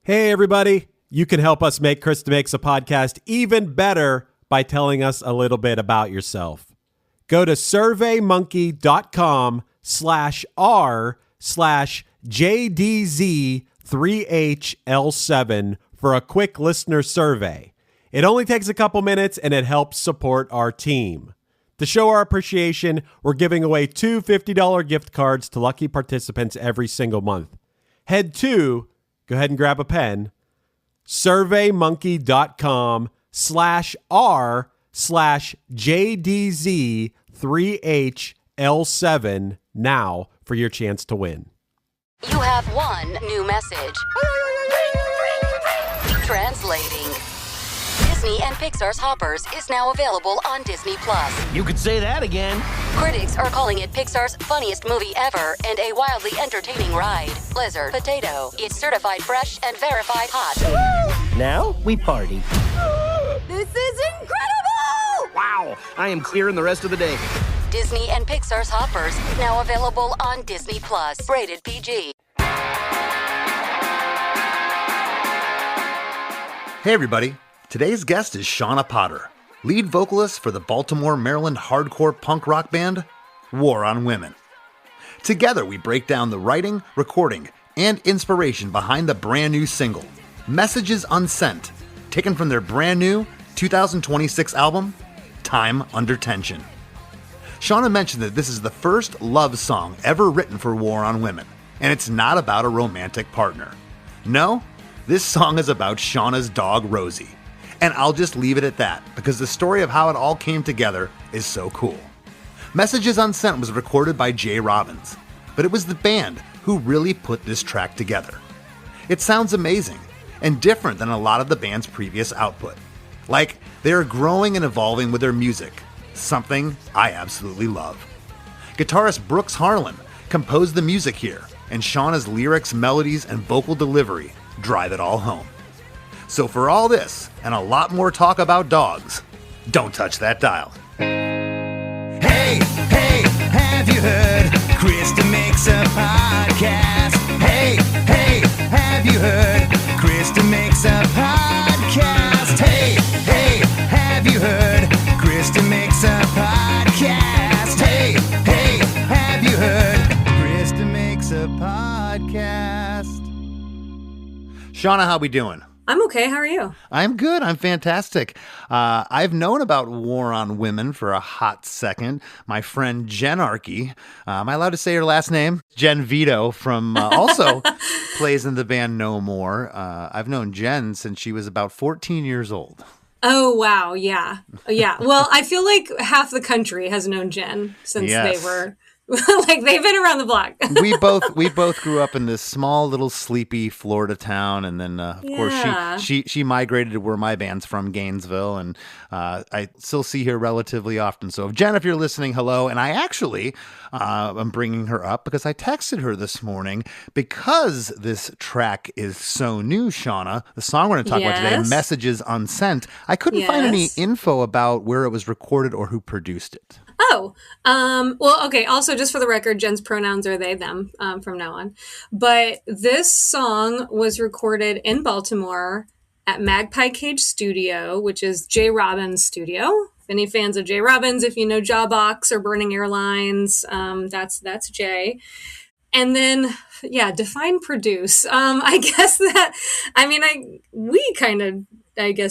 Hey, everybody. You can help us make Chris DeMakes a podcast even better by telling us a little bit about yourself. Go to surveymonkey.com/r/JDZ3HL7 for a quick listener survey. It only takes a couple minutes and it helps support our team. To show our appreciation, we're giving away 2 $50 gift cards to lucky participants every single month. Head to, go ahead and grab a pen, surveymonkey.com/r/JDZ3HL7 now for your chance to win. You have one new message. Translating. Disney and Pixar's Hoppers is now available on Disney+. You could say that again. Critics are calling it Pixar's funniest movie ever and a wildly entertaining ride. Blizzard Potato. It's certified fresh and verified hot. Now we party. This is incredible! Wow, I am clearing the rest of the day. Disney and Pixar's Hoppers, now available on Disney+. Rated PG. Hey everybody, today's guest is Shawna Potter, lead vocalist for the Baltimore, Maryland hardcore punk rock band, War on Women. Together we break down the writing, recording, and inspiration behind the brand new single, Messages Unsent, taken from their brand new 2026 album, Time Under Tension. Shawna mentioned that this is the first love song ever written for War on Women, and it's not about a romantic partner. No, this song is about Shawna's dog, Rosie. And I'll just leave it at that, because the story of how it all came together is so cool. Messages Unsent was recorded by Jay Robbins, but it was the band who really put this track together. It sounds amazing, and different than a lot of the band's previous output. Like, they are growing and evolving with their music, something I absolutely love. Guitarist Brooks Harlan composed the music here, and Shawna's lyrics, melodies, and vocal delivery drive it all home. So for all this, and a lot more talk about dogs, don't touch that dial. Hey, hey, have you heard? Chris DeMakes a podcast. Hey, hey, have you heard? Chris DeMakes a podcast. Hey, hey, have you heard? Chris DeMakes a podcast. Hey, hey, have you heard? Chris DeMakes a podcast. Shawna, how we doing? I'm okay. How are you? I'm good. I'm fantastic. I've known about War on Women for a hot second. My friend Jen Arkey, am I allowed to say her last name? Jen Vito from also plays in the band No More. I've known Jen since she was about 14 years old. Oh, wow. Yeah. Yeah. Well, I feel like half the country has known Jen since Yes. they were like they've been around the block. we both grew up in this small little sleepy Florida town, and then of course she migrated to where my band's from, Gainesville, and I still see her relatively often. So Jen, if you're listening, hello. And I actually I'm bringing her up because I texted her this morning because this track is so new. Shawna, the song we're going to talk about today, Messages Unsent. I couldn't find any info about where it was recorded or who produced it. Oh, well, okay. Also, just for the record, Jen's pronouns are they, them from now on. But this song was recorded in Baltimore at Magpie Cage Studio, which is Jay Robbins' studio. If any fans of Jay Robbins, if you know Jawbox or Burning Airlines, that's Jay. And then, define produce. I guess that, we kind of,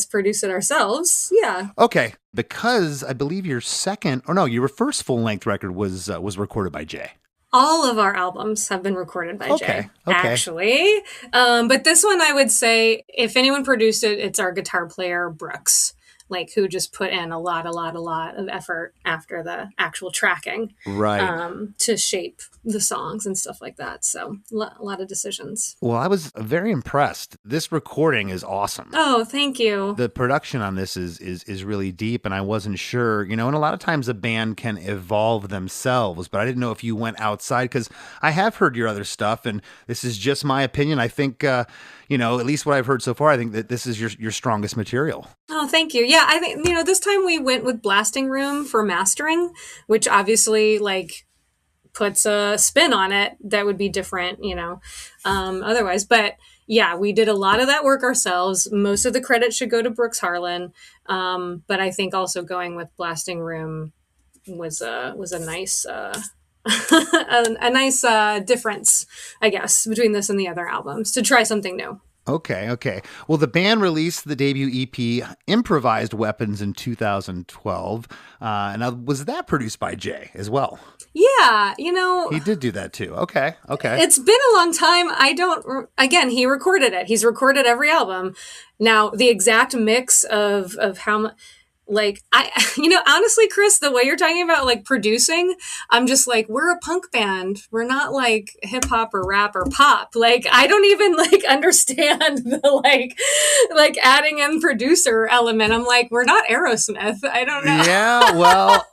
produce it ourselves. Yeah. Okay. Because I believe your first full-length record was recorded by Jay. All of our albums have been recorded by Jay, Okay. actually. But this one, I would say, if anyone produced it, it's our guitar player, Brooks, who just put in a lot of effort after the actual tracking. Right. To shape the songs and stuff like that. So a lot of decisions. Well, I was very impressed. This recording is awesome. Oh, thank you. The production on this is really deep, and I wasn't sure, and a lot of times a band can evolve themselves, but I didn't know if you went outside, because I have heard your other stuff, and this is just my opinion. I think, at least what I've heard so far, I think that this is your strongest material. Oh, thank you. Yeah, I think, this time we went with Blasting Room for mastering, which obviously, puts a spin on it that would be different, otherwise. But yeah, we did a lot of that work ourselves. Most of the credit should go to Brooks Harlan. But I think also going with Blasting Room was a nice a nice difference, I guess, between this and the other albums to try something new. Okay. Well, the band released the debut EP, Improvised Weapons, in 2012. And was that produced by Jay as well? Yeah, He did do that too. Okay. It's been a long time. Again, he recorded it. He's recorded every album. Now, the exact mix of how much, like, honestly, Chris, the way you're talking about like producing, I'm just like, we're a punk band. We're not like hip hop or rap or pop. Like, I don't even like understand the like adding in producer element. I'm like, we're not Aerosmith. I don't know. Yeah, well,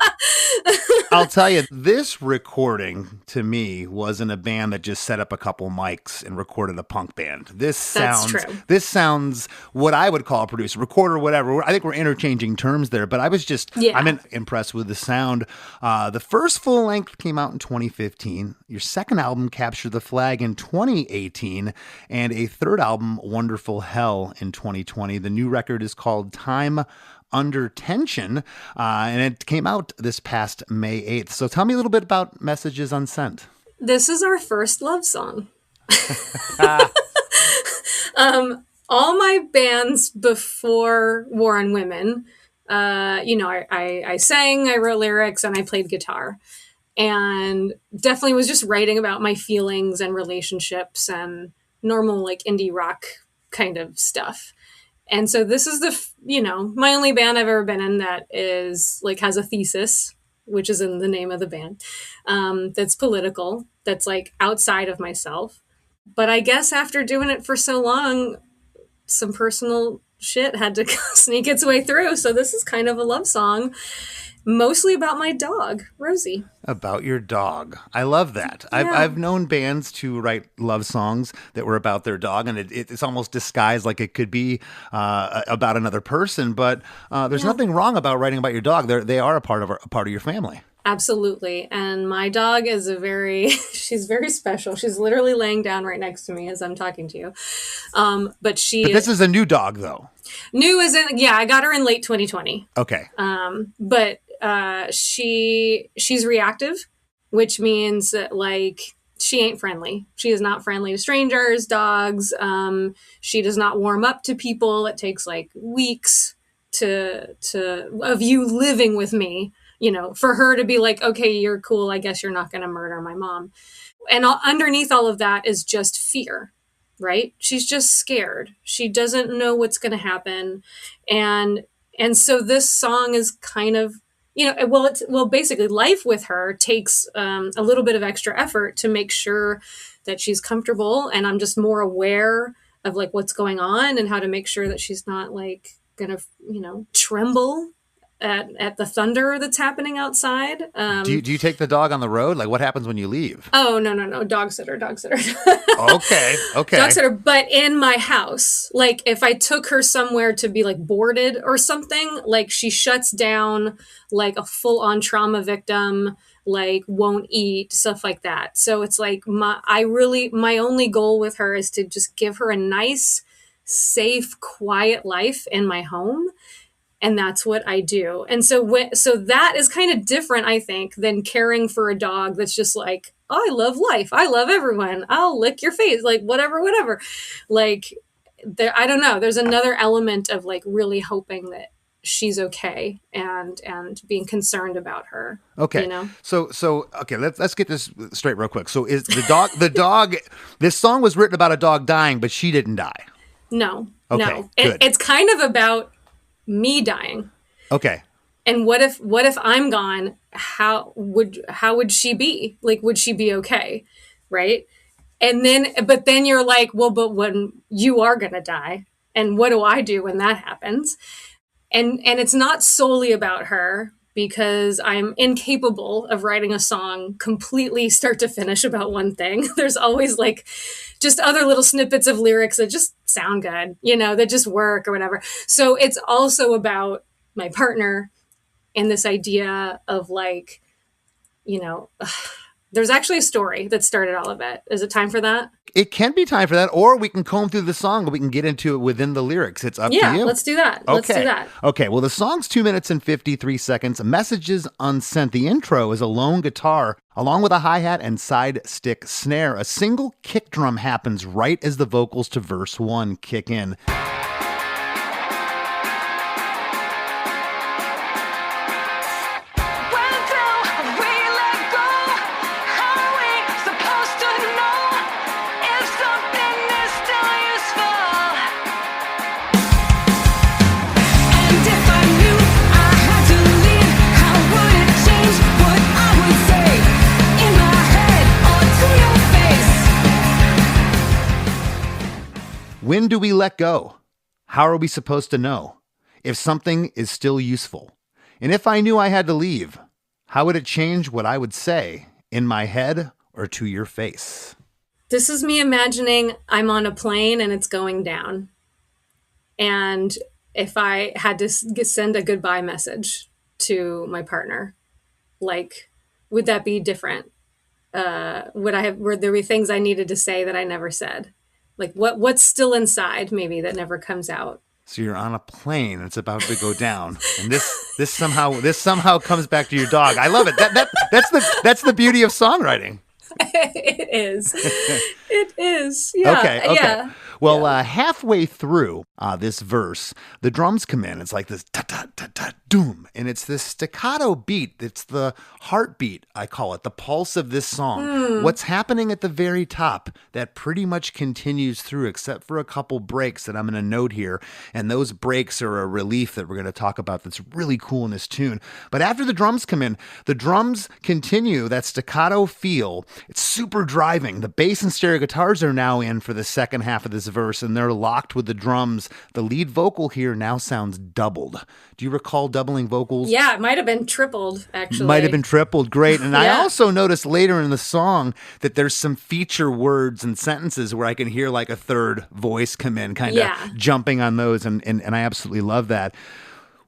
I'll tell you, this recording to me wasn't a band that just set up a couple mics and recorded a punk band. This sounds what I would call a producer, recorder, whatever. I think we're interchanging terms there, but I was just, I'm impressed with the sound. The first full length came out in 2015. Your second album, Capture the Flag, in 2018, and a third album, Wonderful Hell, in 2020. The new record is called Time Under Tension, and it came out this past May 8th. So tell me a little bit about Messages Unsent. This is our first love song. All my bands before War on Women, I sang, I wrote lyrics, and I played guitar. And definitely was just writing about my feelings and relationships and normal like indie rock kind of stuff. And so this is my only band I've ever been in that is like has a thesis, which is in the name of the band, that's political, that's like outside of myself. But I guess after doing it for so long, some personal shit had to sneak its way through. So this is kind of a love song, mostly about my dog, Rosie. About your dog. I love that. Yeah. I've known bands to write love songs that were about their dog, and it's almost disguised like it could be about another person. But there's nothing wrong about writing about your dog. They are a part of your family. Absolutely. And my dog is she's very special. She's literally laying down right next to me as I'm talking to you. But this is a new dog though. New isn't, I got her in late 2020. Okay. But she's reactive, which means that like, she ain't friendly. She is not friendly to strangers, dogs. She does not warm up to people. It takes like weeks of you living with me, for her to be like, okay, you're cool. I guess you're not going to murder my mom. And underneath all of that is just fear, right? She's just scared. She doesn't know what's going to happen. And so this song is kind of, basically life with her takes a little bit of extra effort to make sure that she's comfortable. And I'm just more aware of like what's going on and how to make sure that she's not like going to, tremble at the thunder that's happening outside. Do you take the dog on the road? Like what happens when you leave? Oh, no. Dog sitter. Okay. Dog sitter, but in my house. Like if I took her somewhere to be like boarded or something, like she shuts down like a full on trauma victim, like won't eat, stuff like that. So it's like my only goal with her is to just give her a nice, safe, quiet life in my home. And that's what I do. And so that is kind of different, I think, than caring for a dog that's just like, oh, I love life. I love everyone. I'll lick your face, like whatever. Like, I don't know. There's another element of like really hoping that she's okay and being concerned about her. Okay. So okay, let's get this straight real quick. So is the dog, this song was written about a dog dying, but she didn't die. No. Okay, no. good. It's kind of about me dying. Okay. And what if I'm gone? How would she be? Like, would she be okay? Right. But then you're like, well, but when you are going to die, and what do I do when that happens? And it's not solely about her, because I'm incapable of writing a song completely start to finish about one thing. There's always like just other little snippets of lyrics that just sound good, that just work or whatever. So it's also about my partner and this idea of like, there's actually a story that started all of it. Is it time for that? It can be time for that, or we can comb through the song and we can get into it within the lyrics. It's up to you. Yeah, let's do that. Let's do that. Okay, well, the song's 2 minutes and 53 seconds. Messages Unsent. The intro is a lone guitar, along with a hi-hat and side stick snare. A single kick drum happens right as the vocals to verse 1 kick in. When do we let go? How are we supposed to know if something is still useful? And if I knew I had to leave, how would it change what I would say in my head or to your face? This is me imagining I'm on a plane and it's going down. And if I had to send a goodbye message to my partner, like, would that be different? Were there be things I needed to say that I never said? Like what's still inside maybe that never comes out. So you're on a plane, it's about to go down, and this somehow comes back to your dog. I love it. That's the beauty of songwriting. It is. It is. Yeah. Okay. Yeah. Well, halfway through this verse, the drums come in. It's like this ta-ta-ta-ta-doom. And it's this staccato beat. It's the heartbeat, I call it, the pulse of this song. What's happening at the very top that pretty much continues through, except for a couple breaks that I'm going to note here. And those breaks are a relief that we're going to talk about that's really cool in this tune. But after the drums come in, the drums continue that staccato feel. It's super driving. The bass and stereo guitars are now in for the second half of this verse, and they're locked with the drums. The lead vocal here now sounds doubled. Do you recall doubling vocals? Yeah, it might have been tripled, actually. Might have been tripled. Great. And Yeah. I also noticed later in the song that there's some feature words and sentences where I can hear like a third voice come in, kind of jumping on those, and I absolutely love that.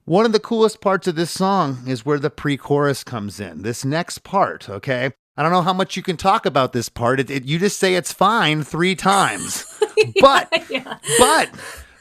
One of the coolest parts of this song is where the pre-chorus comes in. This next part, okay? I don't know how much you can talk about this part. You just say it's fine 3 times. But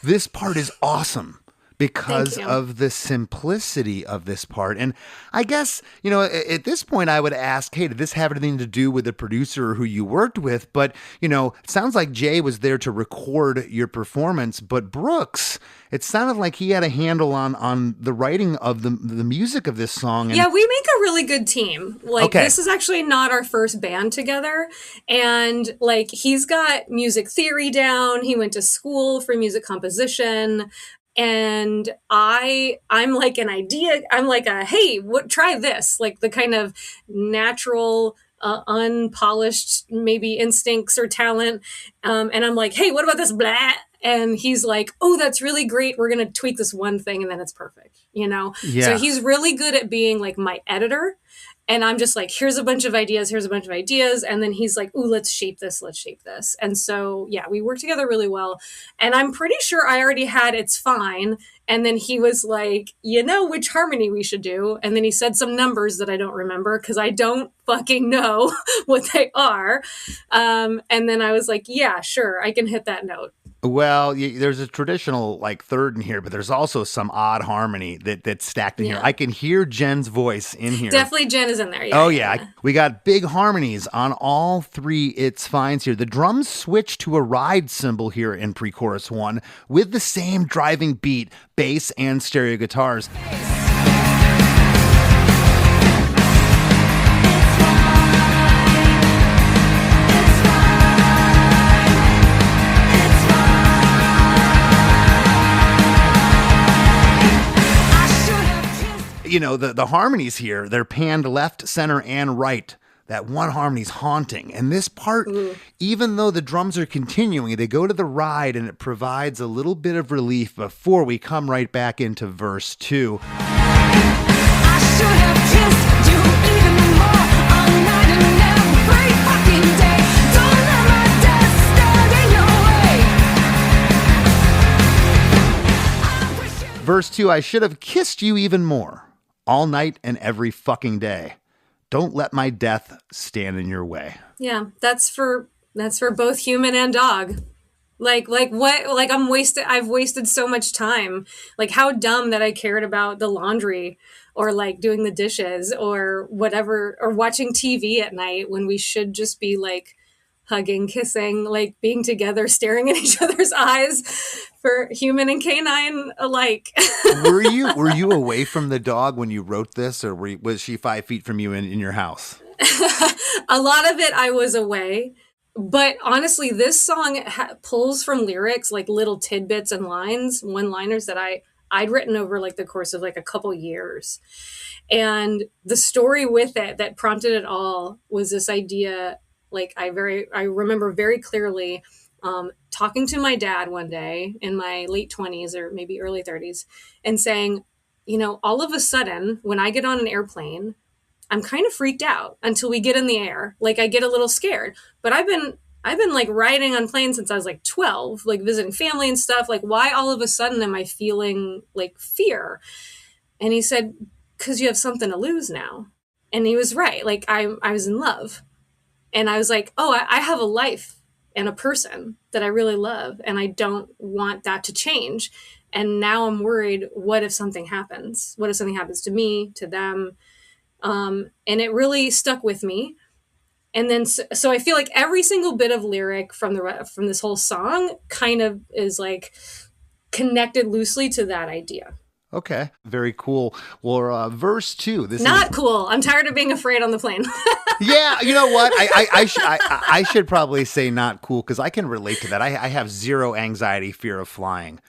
this part is awesome because of the simplicity of this part. And I guess, at this point I would ask, hey, did this have anything to do with the producer who you worked with? But, it sounds like Jay was there to record your performance, but Brooks, it sounded like he had a handle on the writing of the music of this song. And yeah, we make a really good team. This is actually not our first band together. And he's got music theory down. He went to school for music composition. And I'm like an idea. I'm like hey, try this, like the kind of natural, unpolished, maybe instincts or talent. And I'm like, hey, what about this blah? And he's like, oh, that's really great. We're going to tweak this one thing and then it's perfect, Yeah. So he's really good at being like my editor. And I'm just like, here's a bunch of ideas. And then he's like, ooh, let's shape this. And so, yeah, we work together really well. And I'm pretty sure I already had It's Fine. And then he was like, which harmony we should do. And then he said some numbers that I don't remember because I don't fucking know what they are. And then I was like, yeah, sure, I can hit that note. Well, there's a traditional third in here, but there's also some odd harmony that's stacked in here. I can hear Jen's voice in here. Definitely Jen is in there. Yeah, we got big harmonies on all 3 It's Fines here. The drums switch to a ride cymbal here in pre-chorus 1 with the same driving beat, bass and stereo guitars. The harmonies here, they're panned left, center, and right. That one harmony's haunting. And this part, even though the drums are continuing, they go to the ride and it provides a little bit of relief before we come right back into verse 2. I should have kissed you even more all night and every fucking day. Don't let my death stand in your way. Verse 2, I should have kissed you even more all night and every fucking day. Don't let my death stand in your way. Yeah, that's for That's for both human and dog. Like what? Like I've wasted so much time. Like how dumb that I cared about the laundry or like doing the dishes or whatever, or watching TV at night when we should just be like hugging, kissing, like being together, staring at each other's eyes, for human and canine alike. Were you away from the dog when you wrote this, or was she 5 feet from you in your house? A lot of it I was away. But honestly, this song pulls from lyrics, like little tidbits and lines, one-liners that I'd written over like the course of like a couple years. And the story with it that prompted it all was this idea. Like I remember very clearly talking to my dad one day in my late 20s or maybe early 30s and saying, you know, all of a sudden when I get on an airplane, I'm kind of freaked out until we get in the air. Like I get a little scared, but I've been like riding on planes since I was like 12, like visiting family and stuff. Like why all of a sudden am I feeling like fear? And he said, 'cause you have something to lose now. And he was right. Like I was in love, and I was like, oh, I have a life and a person that I really love. And I don't want that to change. And now I'm worried. What if something happens? What if something happens to me, to them? And it really stuck with me. And then, so I feel like every single bit of lyric from this whole song kind of is like connected loosely to that idea. Okay, very cool. Well, verse 2. This Not is cool. I'm tired of being afraid on the plane. Yeah, you know what? I should probably say not cool, because I can relate to that. I have zero anxiety, fear of flying,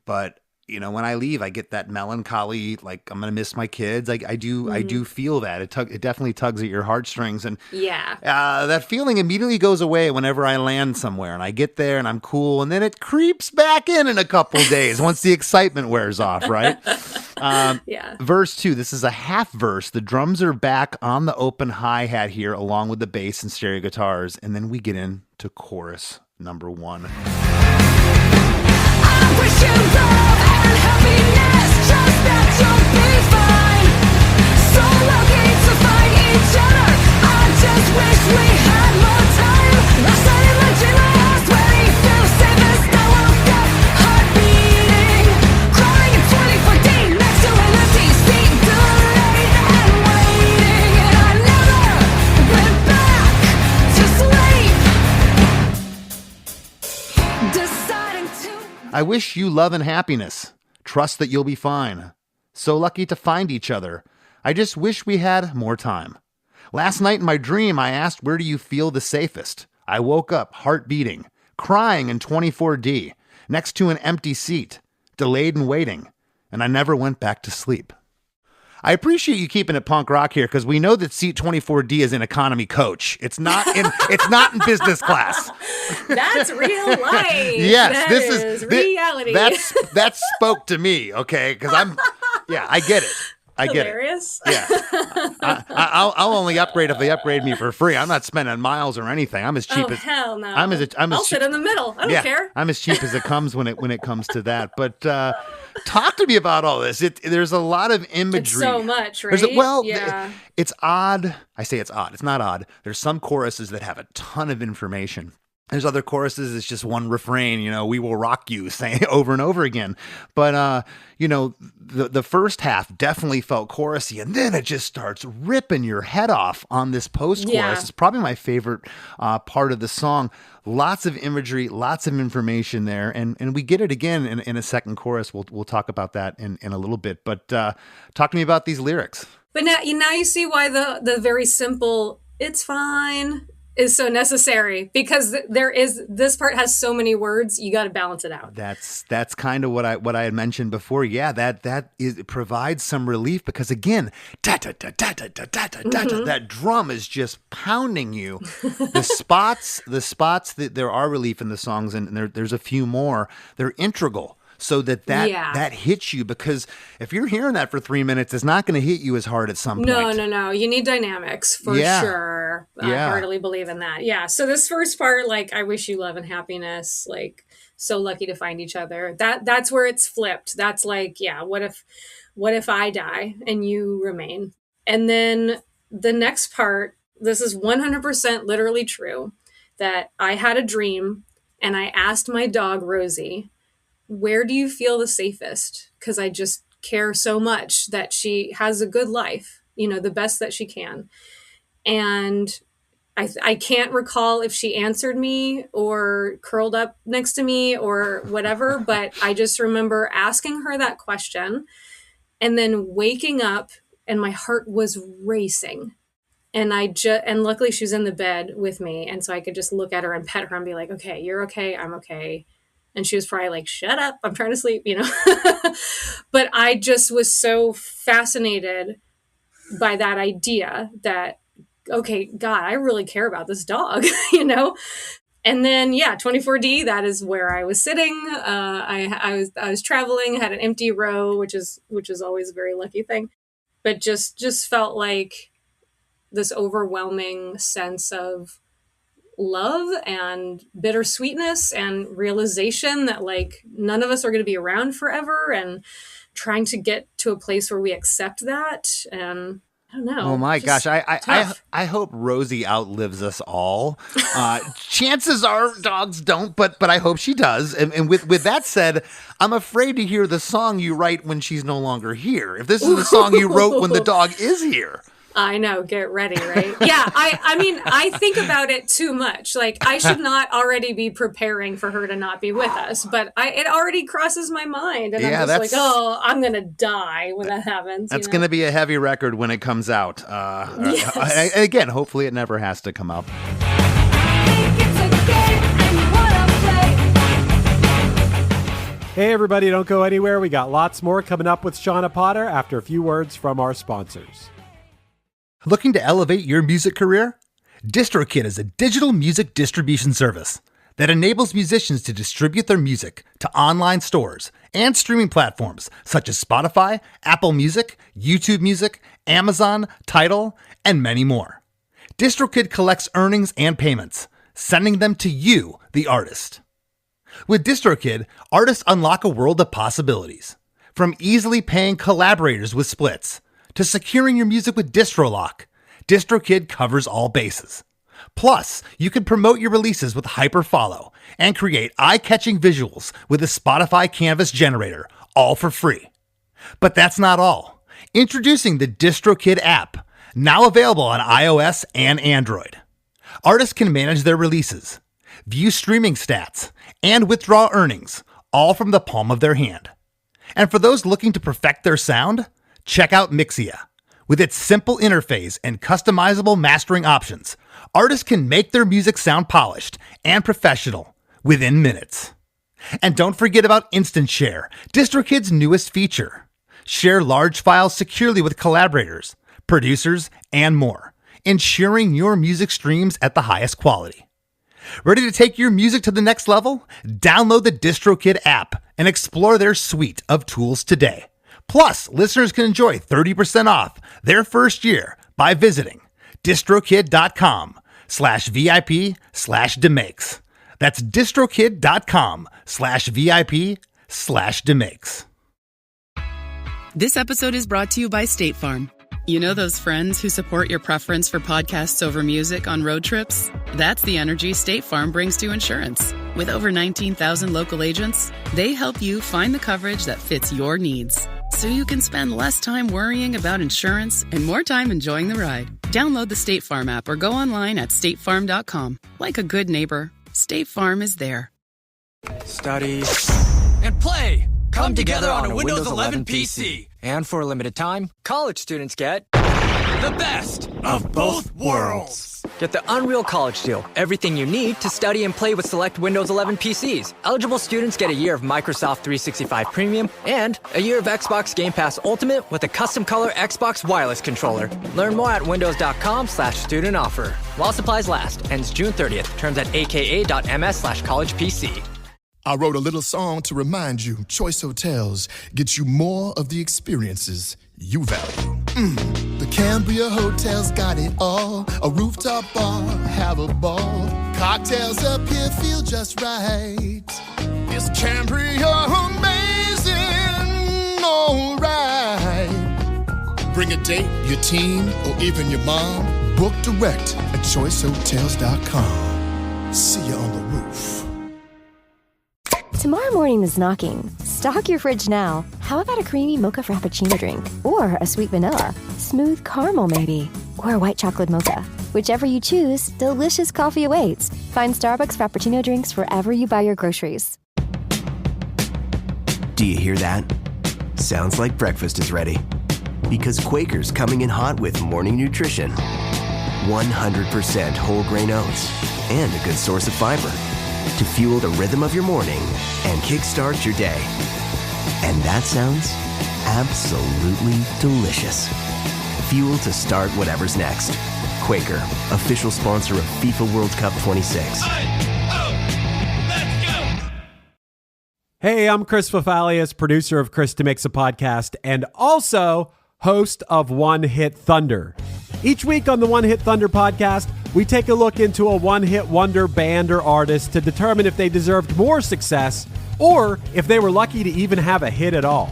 but you know, when I leave, I get that melancholy, like I'm gonna miss my kids. I do feel that. It definitely tugs at your heartstrings, and Yeah. that feeling immediately goes away whenever I land somewhere and I get there and I'm cool, and then it creeps back in a couple days once the excitement wears off, right? Yeah. Verse 2, this is a half verse. The drums are back on the open hi-hat here, along with the bass and stereo guitars, and then we get into chorus number 1. I wish you love and happiness, just that you'll be fine. So lucky to find each other. I just wish we had more time. Last night in my dream I asked where do you feel safest. I woke up, heart beating, crying in 24D next to an empty seat, delayed and waiting, and I never went back to sleep. Deciding to I wish you love and happiness. Trust that you'll be fine. So lucky to find each other. I just wish we had more time. Last night in my dream, I asked, where do you feel the safest? I woke up, heart beating, crying in 24D, next to an empty seat, delayed and waiting, and I never went back to sleep. I appreciate you keeping it punk rock here, because we know that seat 24D is an economy coach. It's not in business class. That's real life. Yes, this is reality. That spoke to me, okay? Because I get it. I get Hilarious. it. Yeah, I'll only upgrade if they upgrade me for free. I'm not spending miles or anything. I'm as cheap Oh, as hell no. I'll sit in the middle. I don't care. I'm as cheap as it comes when it comes to that. But talk to me about all this. There's a lot of imagery. It's so much, right? Yeah. It's odd. I say it's odd. It's not odd. There's some choruses that have a ton of information. There's other choruses, it's just one refrain, you know, we will rock you, saying over and over again. But, you know, the first half definitely felt chorusy, and then it just starts ripping your head off on this post-chorus. Yeah. It's probably my favorite part of the song. Lots of imagery, lots of information there, and we get it again in a second chorus. We'll talk about that in a little bit. But talk to me about these lyrics. But now you see why the very simple, it's fine, is so necessary, because this part has so many words, you got to balance it out. That's kind of what I had mentioned before. Yeah, it provides some relief, because again, that drum is just pounding you. The spots that there are relief in the songs, and there's a few more. They're integral. So that hits you, because if you're hearing that for 3 minutes, it's not going to hit you as hard at some point. No. You need dynamics for sure. I heartily believe in that. Yeah. So this first part, like, I wish you love and happiness, like, so lucky to find each other. That's where it's flipped. That's like, yeah, what if I die and you remain? And then the next part, this is 100% literally true. that I had a dream and I asked my dog, Rosie, where do you feel the safest? Because I just care so much that she has a good life, the best that she can. And I can't recall if she answered me or curled up next to me or whatever, but I just remember asking her that question and then waking up and my heart was racing. And and luckily she was in the bed with me. And so I could just look at her and pet her and be like, okay, you're okay. I'm okay. And she was probably like, shut up, I'm trying to sleep, But I just was so fascinated by that idea that, okay, God, I really care about this dog, And then, 24D, that is where I was sitting. I was traveling, had an empty row, which is always a very lucky thing. But just felt like this overwhelming sense of love and bittersweetness and realization that like none of us are going to be around forever, and trying to get to a place where we accept that. And I don't know. Oh my gosh. I hope Rosie outlives us all. Chances are dogs don't, but I hope she does. And with that said, I'm afraid to hear the song you write when she's no longer here. If this is the song you wrote when the dog is here. I know. Get ready, right? Yeah. I mean, I think about it too much. Like, I should not already be preparing for her to not be with us, but it already crosses my mind. And I'm just like, oh, I'm going to die when that happens. That's going to be a heavy record when it comes out. Yes. Again, hopefully it never has to come out. Hey everybody, don't go anywhere. We got lots more coming up with Shawna Potter after a few words from our sponsors. Looking to elevate your music career? DistroKid is a digital music distribution service that enables musicians to distribute their music to online stores and streaming platforms such as Spotify, Apple Music, YouTube Music, Amazon, Tidal, and many more. DistroKid collects earnings and payments, sending them to you, the artist. With DistroKid, artists unlock a world of possibilities. From easily paying collaborators with splits, to securing your music with DistroLock, DistroKid covers all bases. Plus, you can promote your releases with Hyperfollow and create eye-catching visuals with a Spotify Canvas generator, all for free. But that's not all. Introducing the DistroKid app, now available on iOS and Android. Artists can manage their releases, view streaming stats, and withdraw earnings, all from the palm of their hand. And for those looking to perfect their sound, check out Mixia. With its simple interface and customizable mastering options, artists can make their music sound polished and professional within minutes. And don't forget about Instant Share, DistroKid's newest feature. Share large files securely with collaborators, producers, and more, ensuring your music streams at the highest quality. Ready to take your music to the next level? Download the DistroKid app and explore their suite of tools today. Plus, listeners can enjoy 30% off their first year by visiting distrokid.com/VIP/DeMakes. That's distrokid.com/VIP/DeMakes. This episode is brought to you by State Farm. You know those friends who support your preference for podcasts over music on road trips? That's the energy State Farm brings to insurance. With over 19,000 local agents, they help you find the coverage that fits your needs, so you can spend less time worrying about insurance and more time enjoying the ride. Download the State Farm app or go online at statefarm.com. Like a good neighbor, State Farm is there. Study and play come together on a Windows 11 PC. And for a limited time, college students get the best of both worlds. Get the Unreal College Deal. Everything you need to study and play with select Windows 11 PCs. Eligible students get a year of Microsoft 365 Premium and a year of Xbox Game Pass Ultimate with a custom color Xbox wireless controller. Learn more at windows.com/student offer. While supplies last. Ends June 30th. Terms at aka.ms/collegepc. I wrote a little song to remind you, Choice Hotels get you more of the experiences you value. The Cambria Hotel's got it all. A rooftop bar, have a ball. Cocktails up here feel just right. Is Cambria amazing? All right. Bring a date, your team, or even your mom. Book direct at choicehotels.com. See you on the roof. Tomorrow morning is knocking. Stock your fridge now. How about a creamy mocha frappuccino drink? Or a sweet vanilla? Smooth caramel, maybe? Or a white chocolate mocha? Whichever you choose, delicious coffee awaits. Find Starbucks Frappuccino drinks wherever you buy your groceries. Do you hear that? Sounds like breakfast is ready. Because Quaker's coming in hot with morning nutrition. 100% whole grain oats and a good source of fiber to fuel the rhythm of your morning and kickstart your day. And that sounds absolutely delicious. Fuel to start whatever's next. Quaker, official sponsor of FIFA World Cup 26. Hey, I'm Chris Fafalius, producer of Chris DeMakes a Podcast, and also host of One Hit Thunder. Each week on the One Hit Thunder podcast, we take a look into a one-hit wonder band or artist to determine if they deserved more success or if they were lucky to even have a hit at all.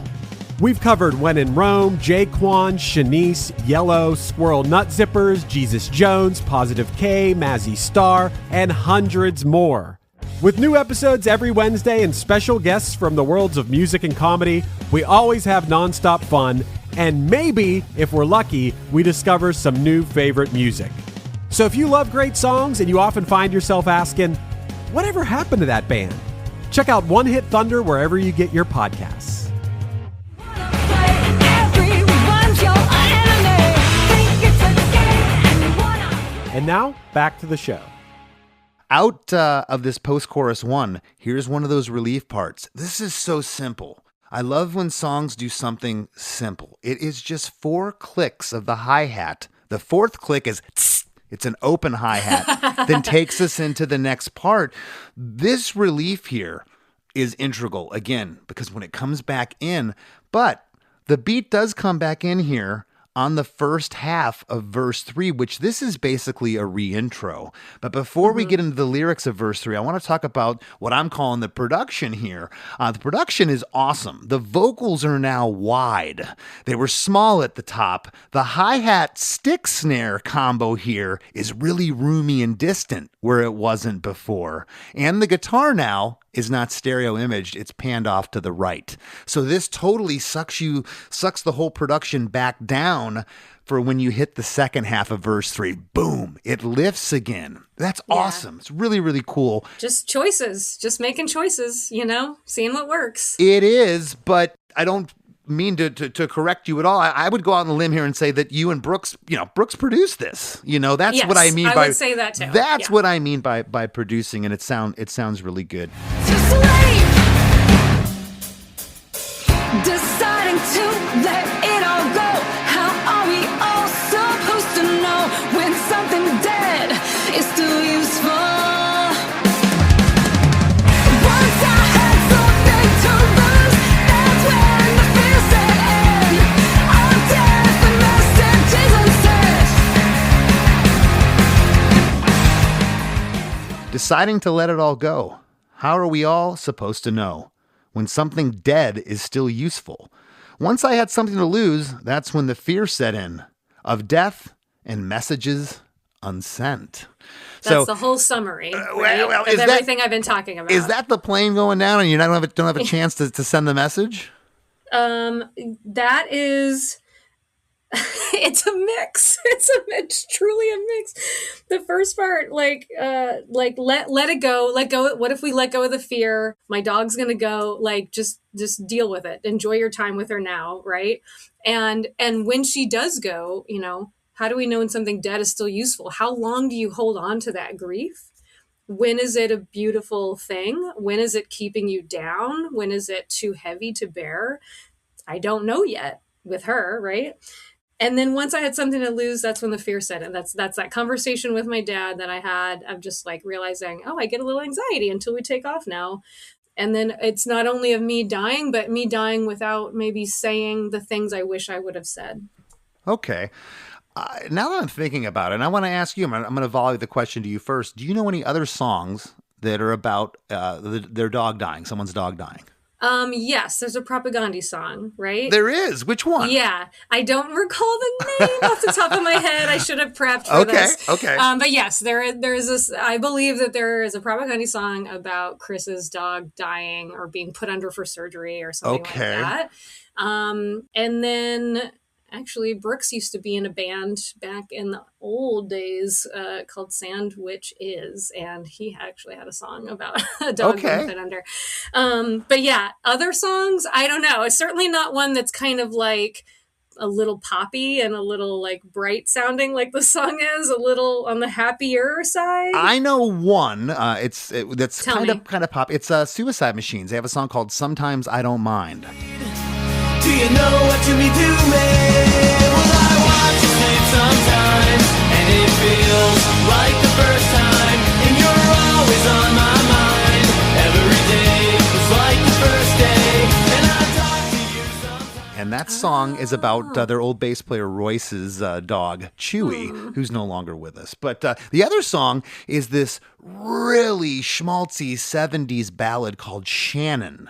We've covered When in Rome, Jaquan, Shanice, Yellow, Squirrel Nut Zippers, Jesus Jones, Positive K, Mazzy Star, and hundreds more. With new episodes every Wednesday and special guests from the worlds of music and comedy, we always have nonstop fun, and maybe, if we're lucky, we discover some new favorite music. So if you love great songs and you often find yourself asking, whatever happened to that band? Check out One Hit Thunder wherever you get your podcasts. And now, back to the show. Out of this post-chorus one, here's one of those relief parts. This is so simple. I love when songs do something simple. It is just 4 clicks of the hi-hat. The 4th click is tss, it's an open hi-hat, then takes us into the next part. This relief here is integral, again, because when it comes back in, but the beat does come back in here on the first half of verse 3, which this is basically a re-intro. But before we get into the lyrics of verse 3, I want to talk about what I'm calling the production here. The production is awesome. The vocals are now wide. They were small at the top. The hi-hat stick snare combo here is really roomy and distant where it wasn't before. And the guitar now is not stereo imaged, it's panned off to the right. So this totally sucks the whole production back down for when you hit the second half of verse 3. Boom, it lifts again. That's awesome. It's really, really cool. Just choices, just making choices, seeing what works. It is, but I don't mean to correct you at all. I would go out on a limb here and say that you and Brooks, Brooks produced this. That's what I mean by. I would say that too. That's what I mean by producing, and it sounds really good. Deciding to let it all go. How are we all supposed to know when something dead is still useful? Once I had something to lose, that's when the fear set in. I'm dead, the message is unsaid. Deciding to let it all go. How are we all supposed to know when something dead is still useful? Once I had something to lose, that's when the fear set in of death and messages unsent. That's the whole summary of everything I've been talking about. Is that the plane going down and you don't have a chance to send the message? That is... It's a mix. It's truly a mix. The first part, let it go, let go. What if we let go of the fear? My dog's gonna go. Just deal with it. Enjoy your time with her now, right? And when she does go, how do we know when something dead is still useful? How long do you hold on to that grief? When is it a beautiful thing? When is it keeping you down? When is it too heavy to bear? I don't know yet with her, right? And then once I had something to lose, that's when the fear set in. That's that conversation with my dad that I had of just realizing, I get a little anxiety until we take off now. And then it's not only of me dying, but me dying without maybe saying the things I wish I would have said. Okay. Now that I'm thinking about it, and I want to ask you, I'm going to volley the question to you first. Do you know any other songs that are about their dog dying, someone's dog dying? Yes, there's a Propagandhi song, right? There is. Which one? Yeah, I don't recall the name off the top of my head. I should have prepped for this. Okay. But yes, there is this. I believe that there is a Propagandhi song about Chris's dog dying or being put under for surgery or something like that. And then actually, Brooks used to be in a band back in the old days called Sandwich Is, and he actually had a song about a dog being put under. But yeah, other songs, I don't know. It's certainly not one that's kind of like a little poppy and a little like bright sounding like the song is, a little on the happier side. I know one. That's Tell kind me. of pop. It's Suicide Machines. They have a song called "Sometimes I Don't Mind." Do you know what to be doing? Well, I watch you sleep sometimes, and it feels like the first time, and you're always on my mind. Every day was like the first day, and I talk to you sometimes. And that song is about their old bass player Royce's dog, Chewy, who's no longer with us. But the other song is this really schmaltzy 70s ballad called Shannon.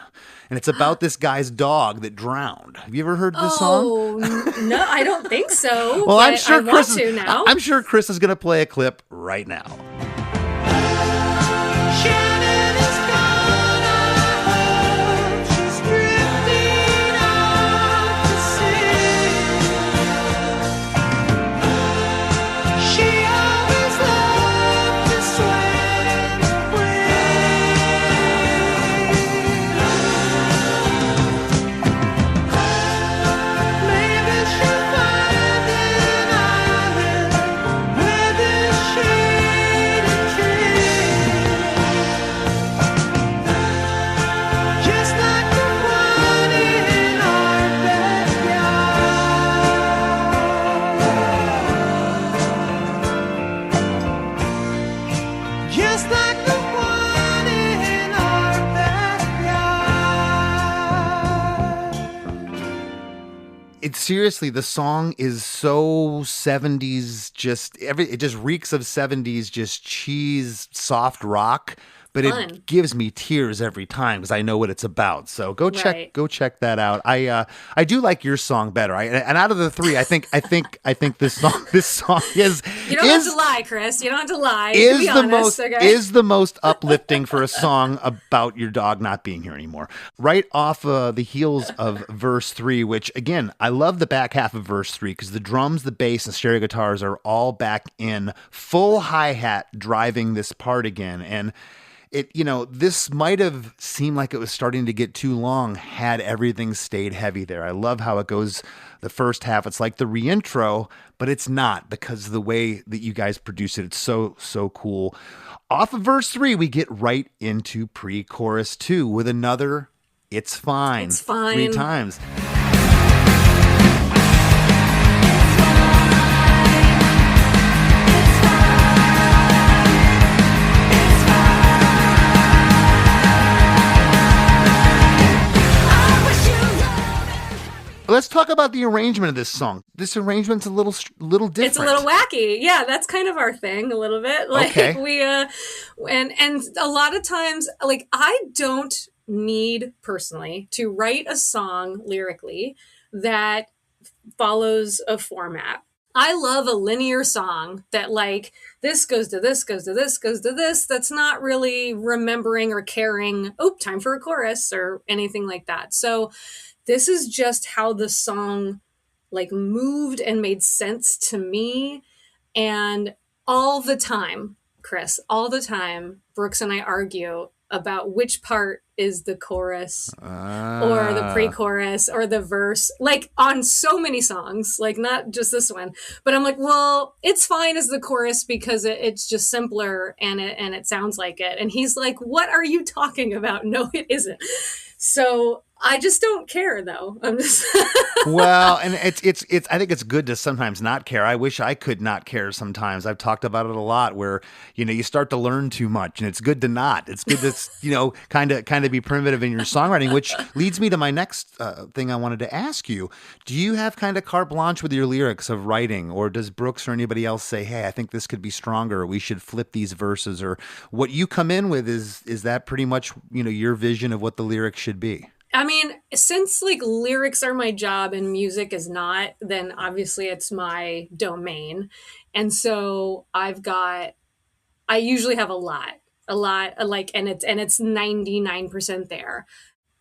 And it's about this guy's dog that drowned. Have you ever heard this song? Oh, no, I don't think so. Well, I'm sure Chris to now. I'm sure Chris is going to play a clip right now. Shannon is gone, I hope she's drifting out to sea. She always loved to swim away. Maybe she'll find an island where there's shade and trees, just like the one in our backyard. Just like the one in our backyard. It's seriously, the song is so 70s, it just reeks of 70s, just cheese, soft rock, but Fun. it gives me tears every time because I know what it's about. So go Right. check that out. I do like your song better. And out of the three, I think this song is You don't have to lie, Chris. You don't have to lie. You is can be the honest, most okay? is the most uplifting for a song about your dog not being here anymore. Right off the heels of verse 3, which again, I love the back half of verse 3 because the drums, the bass, and stereo guitars are all back in full hi-hat driving this part again. And this might have seemed like it was starting to get too long had everything stayed heavy there. I love how it goes the first half. It's like the reintro, but it's not because of the way that you guys produce it. It's so cool. Off of verse 3, we get right into pre-chorus 2 with another "It's Fine." It's fine. 3 times. Let's talk about the arrangement of this song. This arrangement's a little different. It's a little wacky. Yeah, that's kind of our thing a little bit. Like Okay. we and a lot of times like I don't need personally to write a song lyrically that follows a format. I love a linear song that like this goes to this, goes to this, goes to this. That's not really remembering or caring, time for a chorus or anything like that. So this is just how the song like moved and made sense to me. And all the time, Chris, all the time, Brooks and I argue about which part is the chorus or the pre-chorus or the verse, like on so many songs, like not just this one, but I'm like, well, It's Fine as the chorus because it's just simpler and it sounds like it. And he's like, what are you talking about? No, it isn't. So I just don't care though. I'm just Well, and it's I think it's good to sometimes not care. I wish I could not care sometimes. I've talked about it a lot where, you start to learn too much and it's good to not. It's good to, kind of be primitive in your songwriting, which leads me to my next thing I wanted to ask you. Do you have kind of carte blanche with your lyrics of writing, or does Brooks or anybody else say, hey, I think this could be stronger, or we should flip these verses, or what you come in with is that pretty much, your vision of what the lyrics should be? I mean, since like lyrics are my job and music is not, then obviously it's my domain. And so I usually have a lot like, and it's 99% there.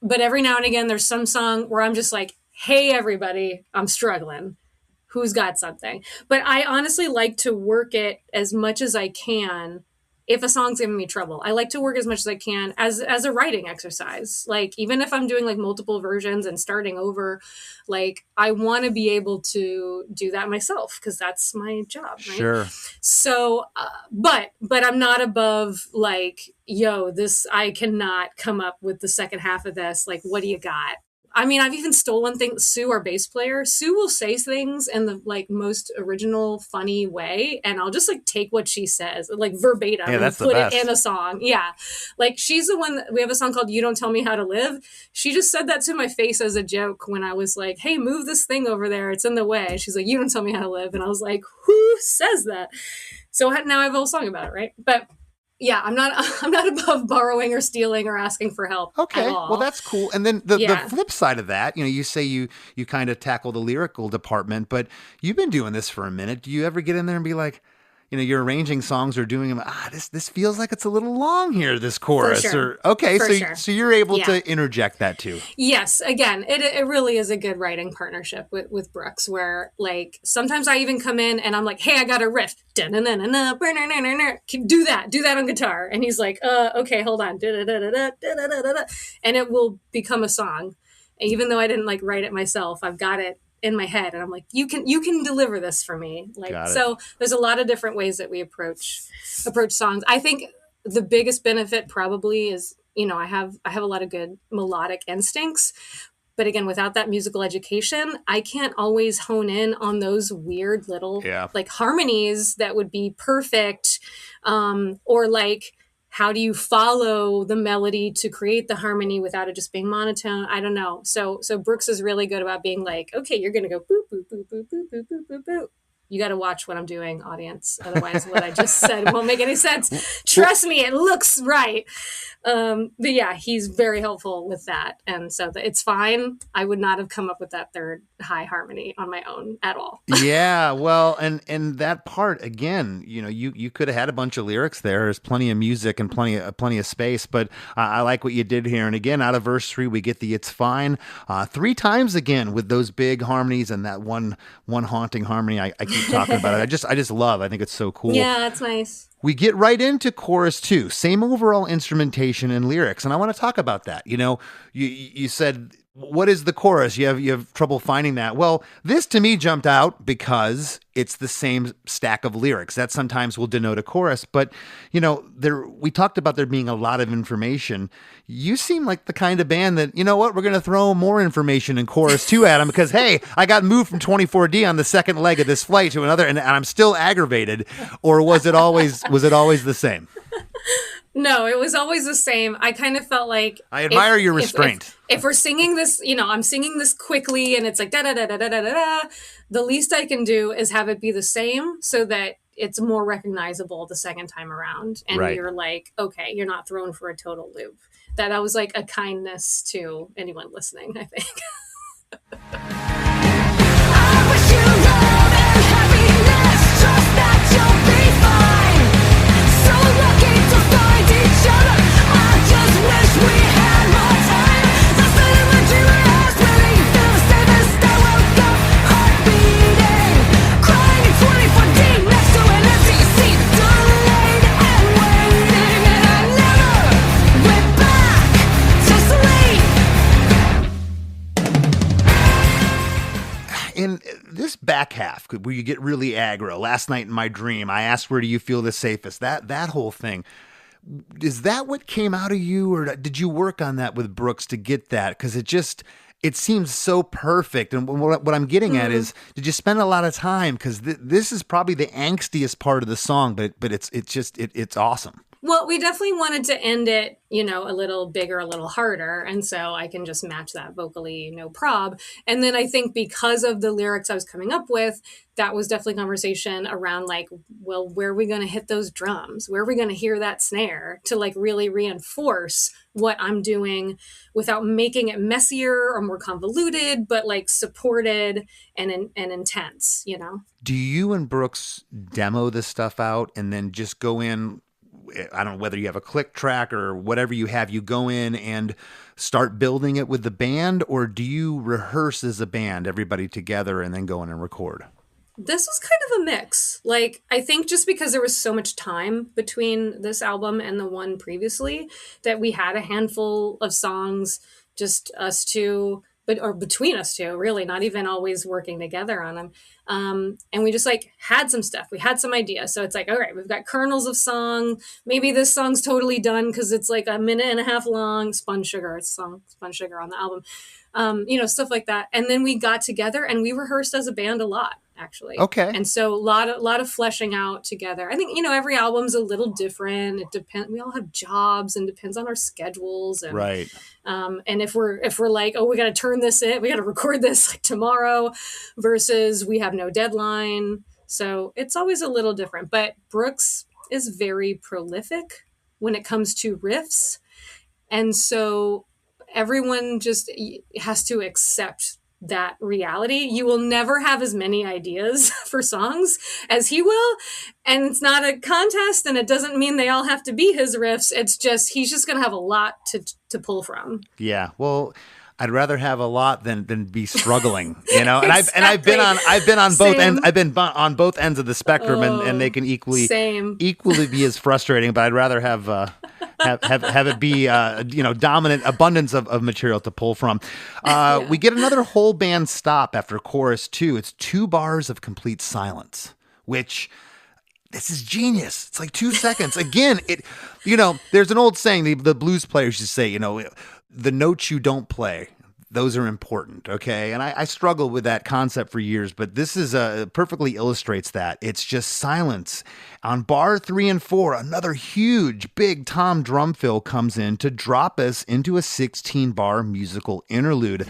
But every now and again, there's some song where I'm just like, hey, everybody, I'm struggling. Who's got something? But I honestly like to work it as much as I can. If a song's giving me trouble, I like to work as much as I can as a writing exercise. Like, even if I'm doing like multiple versions and starting over, like, I want to be able to do that myself because that's my job, right? Sure. So, but I'm not above like, yo, I cannot come up with the second half of this. Like, what do you got? I mean, I've even stolen things. Sue, our bass player, Sue will say things in the like most original, funny way, and I'll just like take what she says, like verbatim, Yeah, that's and put the best. it in a song. Yeah, like she's the one. We have a song called "You Don't Tell Me How to Live." She just said that to my face as a joke when I was like, "Hey, move this thing over there; it's in the way." She's like, "You don't tell me how to live," and I was like, "Who says that?" So now I have a whole song about it, right? But yeah, I'm not above borrowing or stealing or asking for help. Okay, at all. well that's cool. And then the Yeah. flip side of that, you say you kind of tackle the lyrical department, but you've been doing this for a minute. Do you ever get in there and be like, you're arranging songs or doing them? This feels like it's a little long here, this chorus. sure. Or okay, For so sure. so you're able Yeah. to interject that too. Yes, again, it really is a good writing partnership with Brooks, where like sometimes I even come in and I'm like, hey, I got a riff. Da-na-na-na-na, ba-na-na-na-na. Do that on guitar. And he's like, okay, hold on. Da-da-da-da-da, da-da-da-da-da. And it will become a song. Even though I didn't like write it myself, I've got it in my head and I'm like, you can deliver this for me. Like, Got it. so there's a lot of different ways that we approach songs. I think the biggest benefit probably is, I have a lot of good melodic instincts, but again, without that musical education, I can't always hone in on those weird little like harmonies that would be perfect. Or like, how do you follow the melody to create the harmony without it just being monotone? I don't know. So Brooks is really good about being like, okay, you're going to go boop, boop, boop, boop, boop, boop, boop, boop, boop. You got to watch what I'm doing, audience. Otherwise, what I just said won't make any sense. Trust me, it looks right. But yeah, he's very helpful with that. And so it's fine. I would not have come up with that third high harmony on my own at all. Yeah, well, and that part again, you could have had a bunch of lyrics there. There's plenty of music and plenty of space, but I like what you did here. And again, out of verse 3, we get the "It's Fine" 3 times again with those big harmonies and that one haunting harmony. I keep talking about it. I just love. I think it's so cool. Yeah, that's nice. We get right into chorus 2, same overall instrumentation and lyrics, and I want to talk about that. You said, what is the chorus? You have trouble finding that. Well, this to me jumped out because it's the same stack of lyrics. That sometimes will denote a chorus, but we talked about there being a lot of information. You seem like the kind of band that, we're going to throw more information in chorus 2 at them because, hey, I got moved from 24D on the second leg of this flight to another, and I'm still aggravated. Or was it always the same? No, it was always the same. I kind of felt like I admire your restraint. If we're singing this, I'm singing this quickly and it's like da da da da da da da. The least I can do is have it be the same so that it's more recognizable the second time around, and Right. You're like, okay, you're not thrown for a total loop. That was like a kindness to anyone listening, I think. I wish you love and happiness, trust that you'll be fine. So lucky to find each other. I just wish we had more time. The feeling when you were really feel the safest. I woke up heart beating, crying in 24D next to an empty seat, delayed and waiting, and I never went back to sleep. In this back half, where you get really aggro, last night in my dream, I asked, where do you feel the safest? That whole thing. Is that what came out of you, or did you work on that with Brooks to get that? Because it seems so perfect. And what I'm getting at is, did you spend a lot of time? Because this is probably the angstiest part of the song, but it's awesome. Well, we definitely wanted to end it, a little bigger, a little harder. And so I can just match that vocally, no prob. And then I think because of the lyrics I was coming up with, that was definitely conversation around like, well, where are we going to hit those drums? Where are we going to hear that snare to like really reinforce what I'm doing without making it messier or more convoluted, but like supported and intense, you know? Do you and Brooks demo this stuff out and then just go in? I don't know whether you have a click track or whatever you have, you go in and start building it with the band, or do you rehearse as a band, everybody together, and then go in and record? This was kind of a mix. Like, I think just because there was so much time between this album and the one previously, that we had a handful of songs, just us two, or between us two, really, not even always working together on them. And we just like had some stuff. We had some ideas. So it's like, all right, we've got kernels of song. Maybe this song's totally done because it's like a minute and a half long. Spun Sugar, it's song Spun Sugar on the album. You know, stuff like that. And then we got together and we rehearsed as a band a lot, actually. Okay. And so a lot of fleshing out together. I think, you know, every album's a little different. It depends. We all have jobs and depends on our schedules. And, right. And if we're like, oh, we got to turn this in, we got to record this like tomorrow, versus we have no deadline. So it's always a little different. But Brooks is very prolific when it comes to riffs. And so everyone just has to accept that reality. You will never have as many ideas for songs as he will. And it's not a contest, and it doesn't mean they all have to be his riffs. It's just, he's just going to have a lot to pull from. Yeah. Well, I'd rather have a lot than be struggling, you know. And Exactly. I've been on both Same. ends. I've been on both ends of the spectrum, and they can equally be as frustrating. But I'd rather have it be dominant abundance of material to pull from. We get another whole band stop after chorus 2. It's 2 bars of complete silence, which. This is genius. It's like 2 seconds. Again, there's an old saying, the blues players used to say, the notes you don't play, those are important, okay? And I struggled with that concept for years, but this is perfectly illustrates that. It's just silence. On bar 3 and 4, another huge, big tom drum fill comes in to drop us into a 16-bar musical interlude.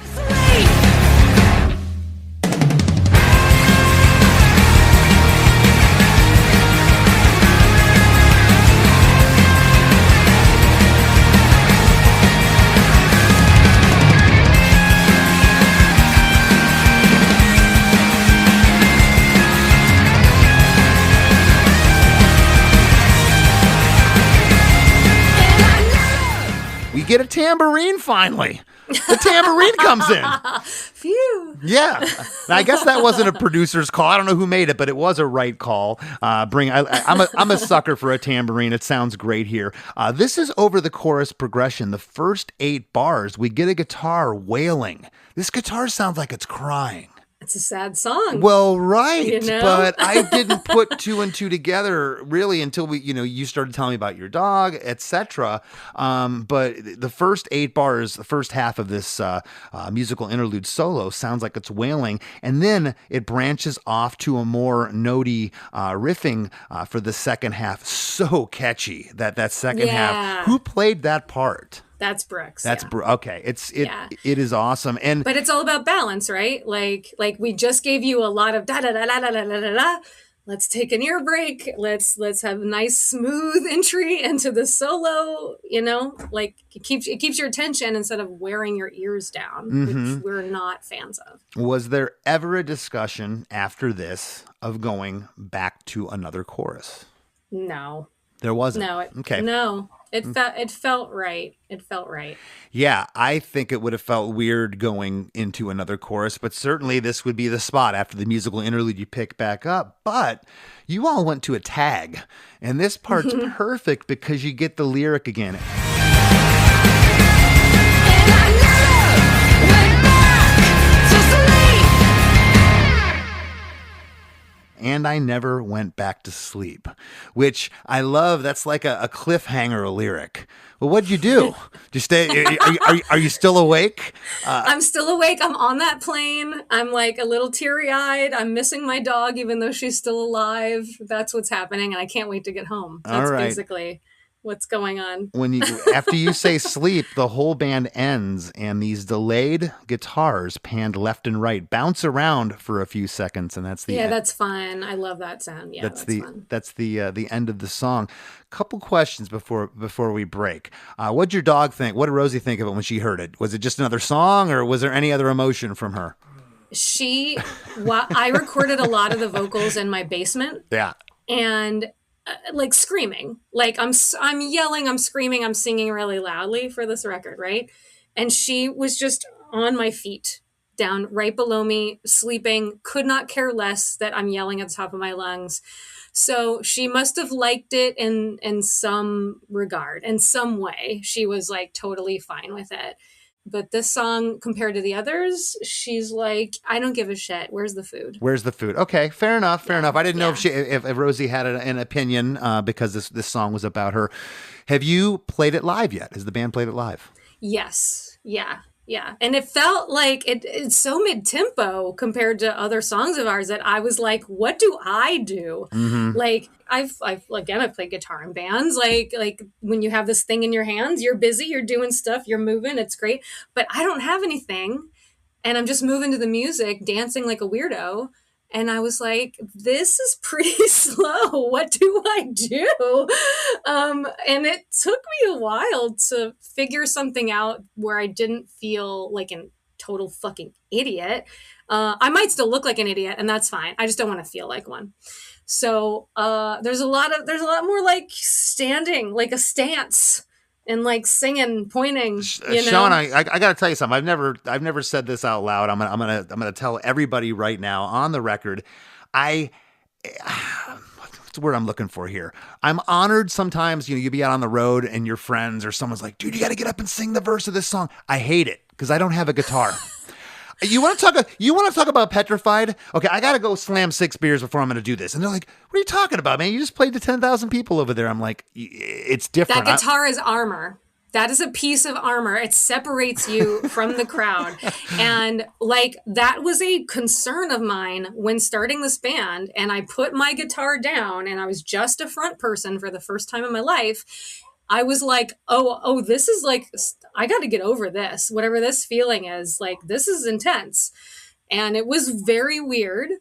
We get a tambourine finally. The tambourine comes in. Phew. Yeah. Now, I guess that wasn't a producer's call. I don't know who made it, but it was a right call. I'm a sucker for a tambourine. It sounds great here. This is over the chorus progression. The first 8 bars, we get a guitar wailing. This guitar sounds like it's crying. It's a sad song. Well, right. You know? But I didn't put 2 and 2 together really until you started telling me about your dog, etc. But the first 8 bars, the first half of this musical interlude solo sounds like it's wailing. And then it branches off to a more notey riffing for the second half. So catchy, that second half. Who played that part? That's Brooks. That's okay. It is awesome, but it's all about balance, right? Like we just gave you a lot of da da da da da da da da. Let's take an ear break. Let's have a nice smooth entry into the solo. Like it keeps your attention instead of wearing your ears down, which we're not fans of. Was there ever a discussion after this of going back to another chorus? No, there wasn't. No, okay. No. It felt right. It felt right. Yeah, I think it would have felt weird going into another chorus, but certainly this would be the spot after the musical interlude you pick back up. But you all went to a tag, and this part's perfect because you get the lyric again. And I never went back to sleep, which I love. That's like a cliffhanger lyric. Well, what'd you do? Did you stay? Are you still awake? I'm still awake. I'm on that plane. I'm like a little teary-eyed. I'm missing my dog, even though she's still alive. That's what's happening, and I can't wait to get home. That's basically what's going on. When you after you say sleep, the whole band ends, and these delayed guitars panned left and right bounce around for a few seconds, and that's the end. That's fun. I love that sound. Yeah, that's fun. That's the end of the song. Couple questions before we break. What'd your dog think? What did Rosie think of it when she heard it? Was it just another song, or was there any other emotion from her? I recorded a lot of the vocals in my basement. Yeah. And like screaming, like I'm yelling, I'm screaming, I'm singing really loudly for this record, right? And she was just on my feet, down right below me, sleeping, could not care less that I'm yelling at the top of my lungs. So she must have liked it in some regard, in some way. She was like totally fine with it. But this song, compared to the others, she's like, I don't give a shit. Where's the food? Where's the food? Okay, fair enough. I didn't know if Rosie had an opinion because this song was about her. Have you played it live yet? Has the band played it live? Yes. Yeah. And it felt like it's so mid-tempo compared to other songs of ours that I was like, what do I do? Mm-hmm. Like, I've played guitar in bands. Like when you have this thing in your hands, you're busy, you're doing stuff, you're moving, it's great. But I don't have anything, and I'm just moving to the music, dancing like a weirdo. And I was like, this is pretty slow. What do I do? And it took me a while to figure something out where I didn't feel like a total fucking idiot. I might still look like an idiot, and that's fine. I just don't want to feel like one. So there's a lot more like standing, like a stance, and like singing, pointing. Shawna, I got to tell you something. I've never said this out loud. I'm gonna tell everybody right now on the record. What's the word I'm looking for here? I'm honored sometimes. You be out on the road and your friends or someone's like, dude, you got to get up and sing the verse of this song. I hate it because I don't have a guitar. You want to talk about petrified? Okay, I got to go slam 6 beers before I'm going to do this. And they're like, what are you talking about, man? You just played to 10,000 people over there. I'm like, it's different. That guitar is armor. That is a piece of armor. It separates you from the crowd. And like, that was a concern of mine when starting this band. And I put my guitar down and I was just a front person for the first time in my life. I was like, oh, this is like, I got to get over this. Whatever this feeling is, like, this is intense. And it was very weird.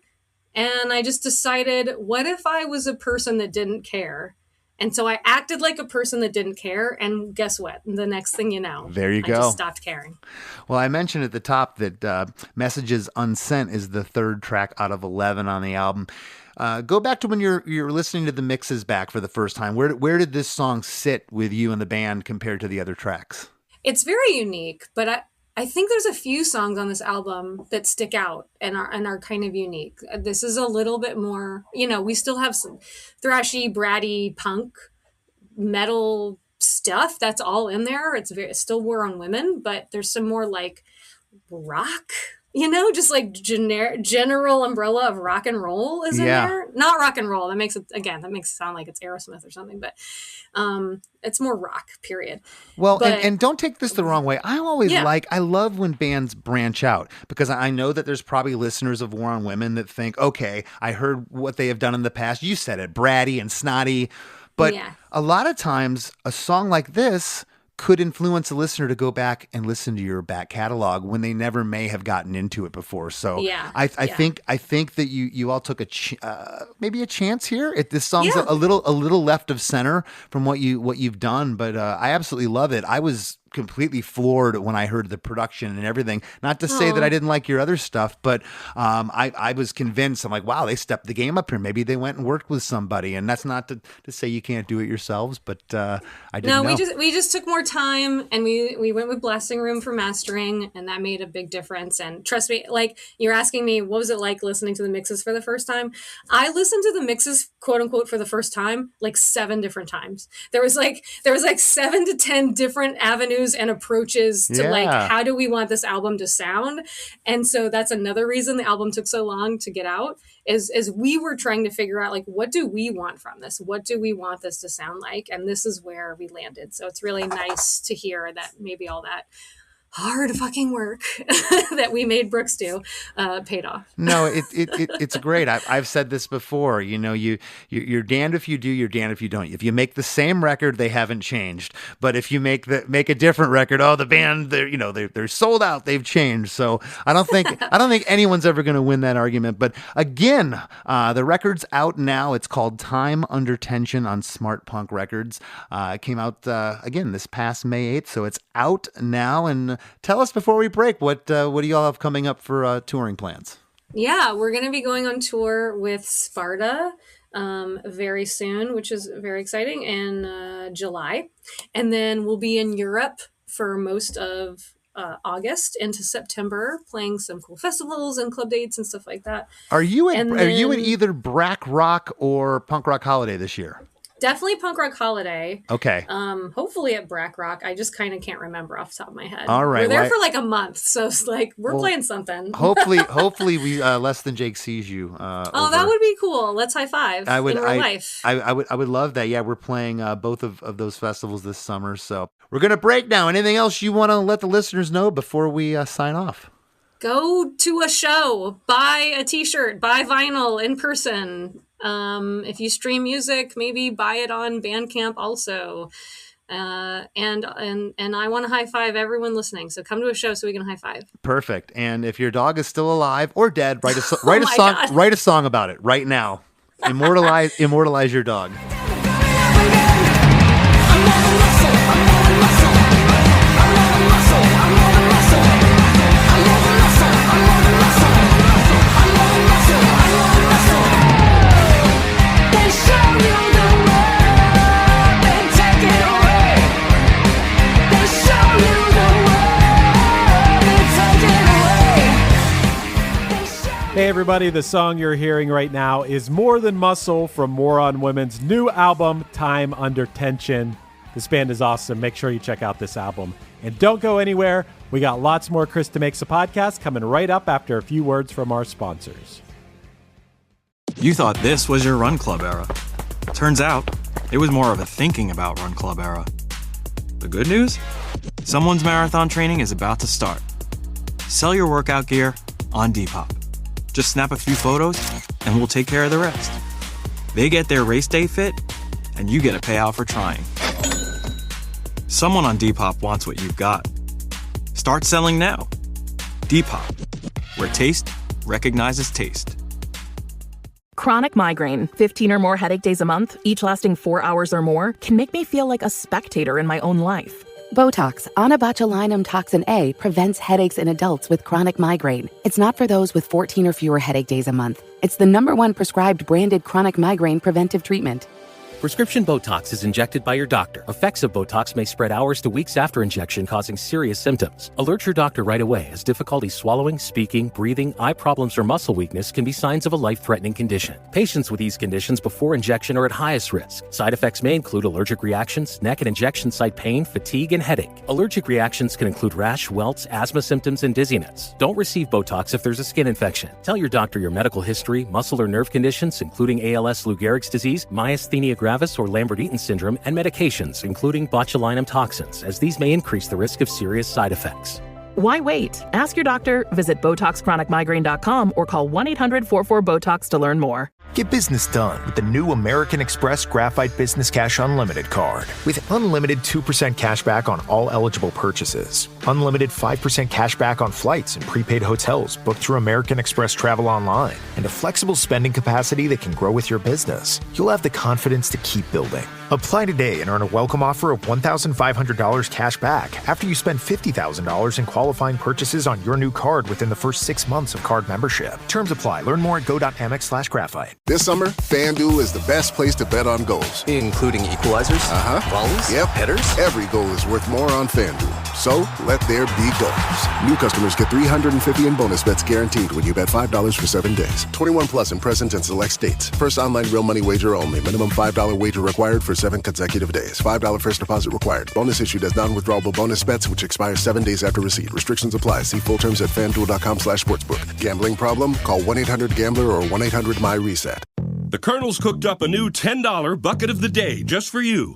And I just decided, what if I was a person that didn't care? And so I acted like a person that didn't care. And guess what? The next thing you know, there you go. I just stopped caring. Well, I mentioned at the top that Messages Unsent is the 3rd track out of 11 on the album. Go back to when you're listening to the mixes back for the first time. Where did this song sit with you and the band compared to the other tracks? It's very unique, but I think there's a few songs on this album that stick out and are kind of unique. This is a little bit more, we still have some thrashy, bratty, punk, metal stuff. That's all in there. It's still War on Women, but there's some more like rock, just like general umbrella of rock and roll is in there. Not rock and roll. That makes it sound like it's Aerosmith or something, but it's more rock, period. Well, and don't take this the wrong way. I love when bands branch out, because I know that there's probably listeners of War on Women that think, okay, I heard what they have done in the past. You said it, bratty and snotty. But a lot of times a song like this could influence a listener to go back and listen to your back catalog when they never may have gotten into it before. So I think that you all took maybe a chance here. This song's a little left of center from what you've done, but I absolutely love it. I was completely floored when I heard the production and everything. Not to say that I didn't like your other stuff, but I was convinced. I'm like, wow, they stepped the game up here. Maybe they went and worked with somebody, and that's not to say you can't do it yourselves, but I didn't know. we just took more time, and we went with Blasting Room for mastering, and that made a big difference. And trust me, like, you're asking me, what was it like listening to the mixes for the first time? I listened to the mixes, quote unquote, for the first time like 7 different times. There was like 7 to 10 different avenues and approaches to like, how do we want this album to sound? And so that's another reason the album took so long to get out, is we were trying to figure out, like, what do we want from this? What do we want this to sound like? And this is where we landed. So it's really nice to hear that maybe all that hard fucking work that we made Brooks do paid off. No, it's great. I've said this before. You know, you're damned if you do, you're damned if you don't. If you make the same record, they haven't changed. But if you make a different record, the band they're sold out, they've changed. So I don't think anyone's ever going to win that argument. But again, the record's out now. It's called Time Under Tension on Smart Punk Records. It came out again this past May 8th, so it's out now. And tell us before we break, what do you all have coming up for touring plans? Yeah, we're going to be going on tour with Sparta very soon, which is very exciting, in July. And then we'll be in Europe for most of August into September, playing some cool festivals and club dates and stuff like that. Are you at either Brack Rock or Punk Rock Holiday this year? Definitely Punk Rock Holiday. Okay. Hopefully at Brack Rock. I just kind of can't remember off the top of my head. All right. We're there for like a month, so it's like we're playing something. hopefully we Less Than Jake sees you. That would be cool. Let's high five in real life. I would love that. Yeah, we're playing both of those festivals this summer. So we're gonna break now. Anything else you want to let the listeners know before we sign off? Go to a show, buy a t-shirt, buy vinyl in person. If you stream music, maybe buy it on Bandcamp also. And I want to high five everyone listening. So come to a show so we can high five. Perfect. And if your dog is still alive or dead, write a song about it right now. Immortalize your dog. Hey everybody, the song you're hearing right now is More Than Muscle from More on Women's new album, Time Under Tension. This band is awesome. Make sure you check out this album. And don't go anywhere. We got lots more Chris DeMakes a Podcast coming right up after a few words from our sponsors. You thought this was your Run Club era. Turns out, it was more of a thinking about Run Club era. The good news? Someone's marathon training is about to start. Sell your workout gear on Depop. Just snap a few photos, and we'll take care of the rest. They get their race day fit, and you get a payout for trying. Someone on Depop wants what you've got. Start selling now. Depop, where taste recognizes taste. Chronic migraine, 15 or more headache days a month, each lasting 4 hours or more, can make me feel like a spectator in my own life. Botox, onabotulinum toxin A, prevents headaches in adults with chronic migraine. It's not for those with 14 or fewer headache days a month. It's the #1 prescribed branded chronic migraine preventive treatment. Prescription Botox is injected by your doctor. Effects of Botox may spread hours to weeks after injection, causing serious symptoms. Alert your doctor right away, as difficulty swallowing, speaking, breathing, eye problems, or muscle weakness can be signs of a life-threatening condition. Patients with these conditions before injection are at highest risk. Side effects may include allergic reactions, neck and injection site pain, fatigue, and headache. Allergic reactions can include rash, welts, asthma symptoms, and dizziness. Don't receive Botox if there's a skin infection. Tell your doctor your medical history, muscle or nerve conditions, including ALS, Lou Gehrig's disease, myasthenia gravis, or Lambert-Eaton syndrome, and medications, including botulinum toxins, as these may increase the risk of serious side effects. Why wait? Ask your doctor, visit BotoxChronicMigraine.com, or call 1-800-44-BOTOX to learn more. Get business done with the new American Express Graphite Business Cash Unlimited card. With unlimited 2% cash back on all eligible purchases, unlimited 5% cash back on flights and prepaid hotels booked through American Express Travel Online, and a flexible spending capacity that can grow with your business, you'll have the confidence to keep building. Apply today and earn a welcome offer of $1,500 cash back after you spend $50,000 in qualifying purchases on your new card within the first 6 months of card membership. Terms apply. Learn more at go.amex/graphite. This summer, FanDuel is the best place to bet on goals. Including equalizers? Volleys? Yep. Headers? Every goal is worth more on FanDuel. So, let there be goals. New customers get $350 in bonus bets guaranteed when you bet $5 for 7 days. 21 plus in present and select states. First online real money wager only. Minimum $5 wager required for 7 consecutive days. $5 first deposit required. Bonus issued as non-withdrawable bonus bets, which expire 7 days after receipt. Restrictions apply. See full terms at FanDuel.com/sportsbook. Gambling problem? Call 1-800-GAMBLER or 1-800-MY-RESET. The Colonel's cooked up a new $10 bucket of the day just for you.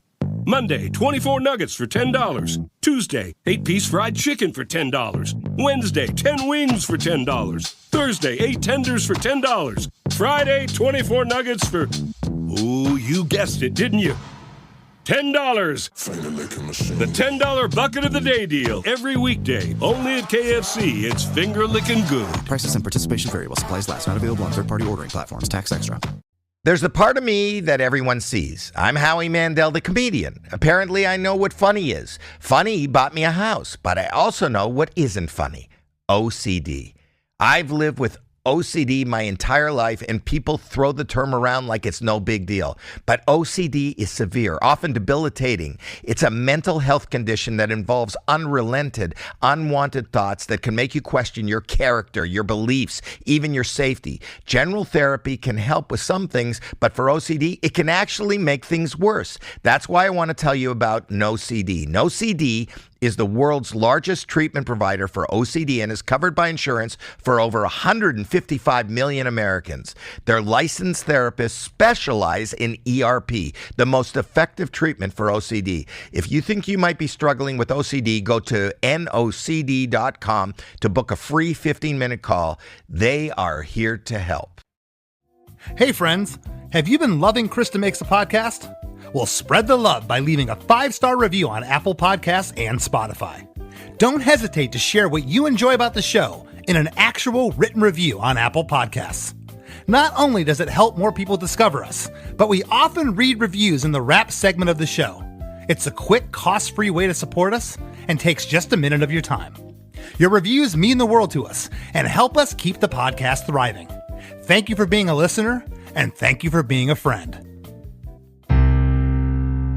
Monday, 24 nuggets for $10. Tuesday, 8-piece fried chicken for $10. Wednesday, 10 wings for $10. Thursday, 8 tenders for $10. Friday, 24 nuggets for... Ooh, you guessed it, didn't you? $10. The $10 bucket of the day deal. Every weekday, only at KFC. It's finger-licking good. Prices and participation vary while supplies last. Not available on third-party ordering platforms. Tax extra. There's a part of me that everyone sees. I'm Howie Mandel, the comedian. Apparently, I know what funny is. Funny bought me a house, but I also know what isn't funny. OCD. I've lived with OCD my entire life, and people throw the term around like it's no big deal. But OCD is severe, often debilitating. It's a mental health condition that involves unrelented, unwanted thoughts that can make you question your character, your beliefs, even your safety. General therapy can help with some things, but for OCD, it can actually make things worse. That's why I want to tell you about NoCD. NoCD is the world's largest treatment provider for OCD and is covered by insurance for over 155 million Americans. Their licensed therapists specialize in ERP, the most effective treatment for OCD. If you think you might be struggling with OCD, go to nocd.com to book a free 15-minute call. They are here to help. Hey friends, have you been loving Chris DeMakes a Podcast? Well, spread the love by leaving a 5-star review on Apple Podcasts and Spotify. Don't hesitate to share what you enjoy about the show in an actual written review on Apple Podcasts. Not only does it help more people discover us, but we often read reviews in the wrap segment of the show. It's a quick, cost-free way to support us and takes just a minute of your time. Your reviews mean the world to us and help us keep the podcast thriving. Thank you for being a listener, and thank you for being a friend.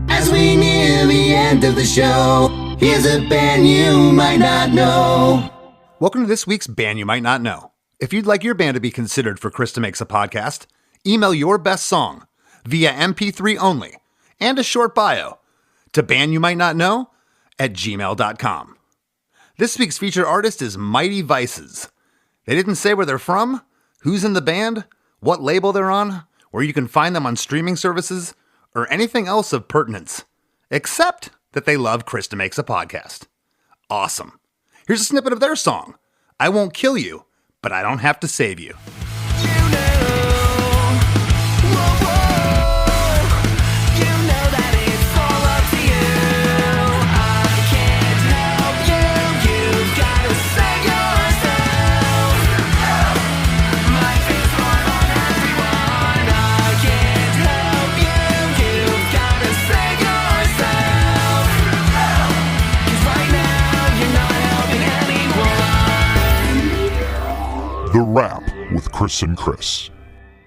As we near the end of the show, here's a band you might not know. Welcome to this week's Band You Might Not Know. If you'd like your band to be considered for Chris DeMakes a Podcast, email your best song via MP3 only and a short bio to bandyoumighttnotknow@gmail.com. This week's featured artist is Mighty Vices. They didn't say where they're from, who's in the band, what label they're on, where you can find them on streaming services, or anything else of pertinence, except that they love Chris DeMakes a Podcast. Awesome. Here's a snippet of their song, I Won't Kill You, But I Don't Have to Save You. The Wrap with Chris and Chris.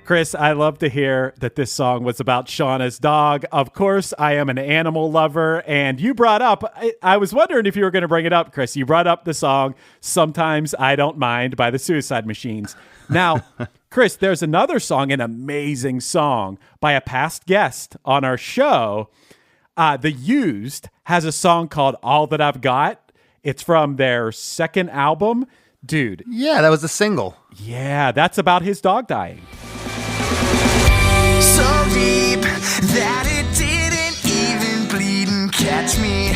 Chris, I love to hear that this song was about Shawna's dog. Of course, I am an animal lover, and you brought up, I was wondering if you were going to bring it up, Chris. You brought up the song, Sometimes I Don't Mind by the Suicide Machines. Now, Chris, there's another song, an amazing song by a past guest on our show. The Used has a song called All That I've Got. It's from their second album. Dude. Yeah, that was a single. Yeah, that's about his dog dying. So deep that it didn't even bleed and catch me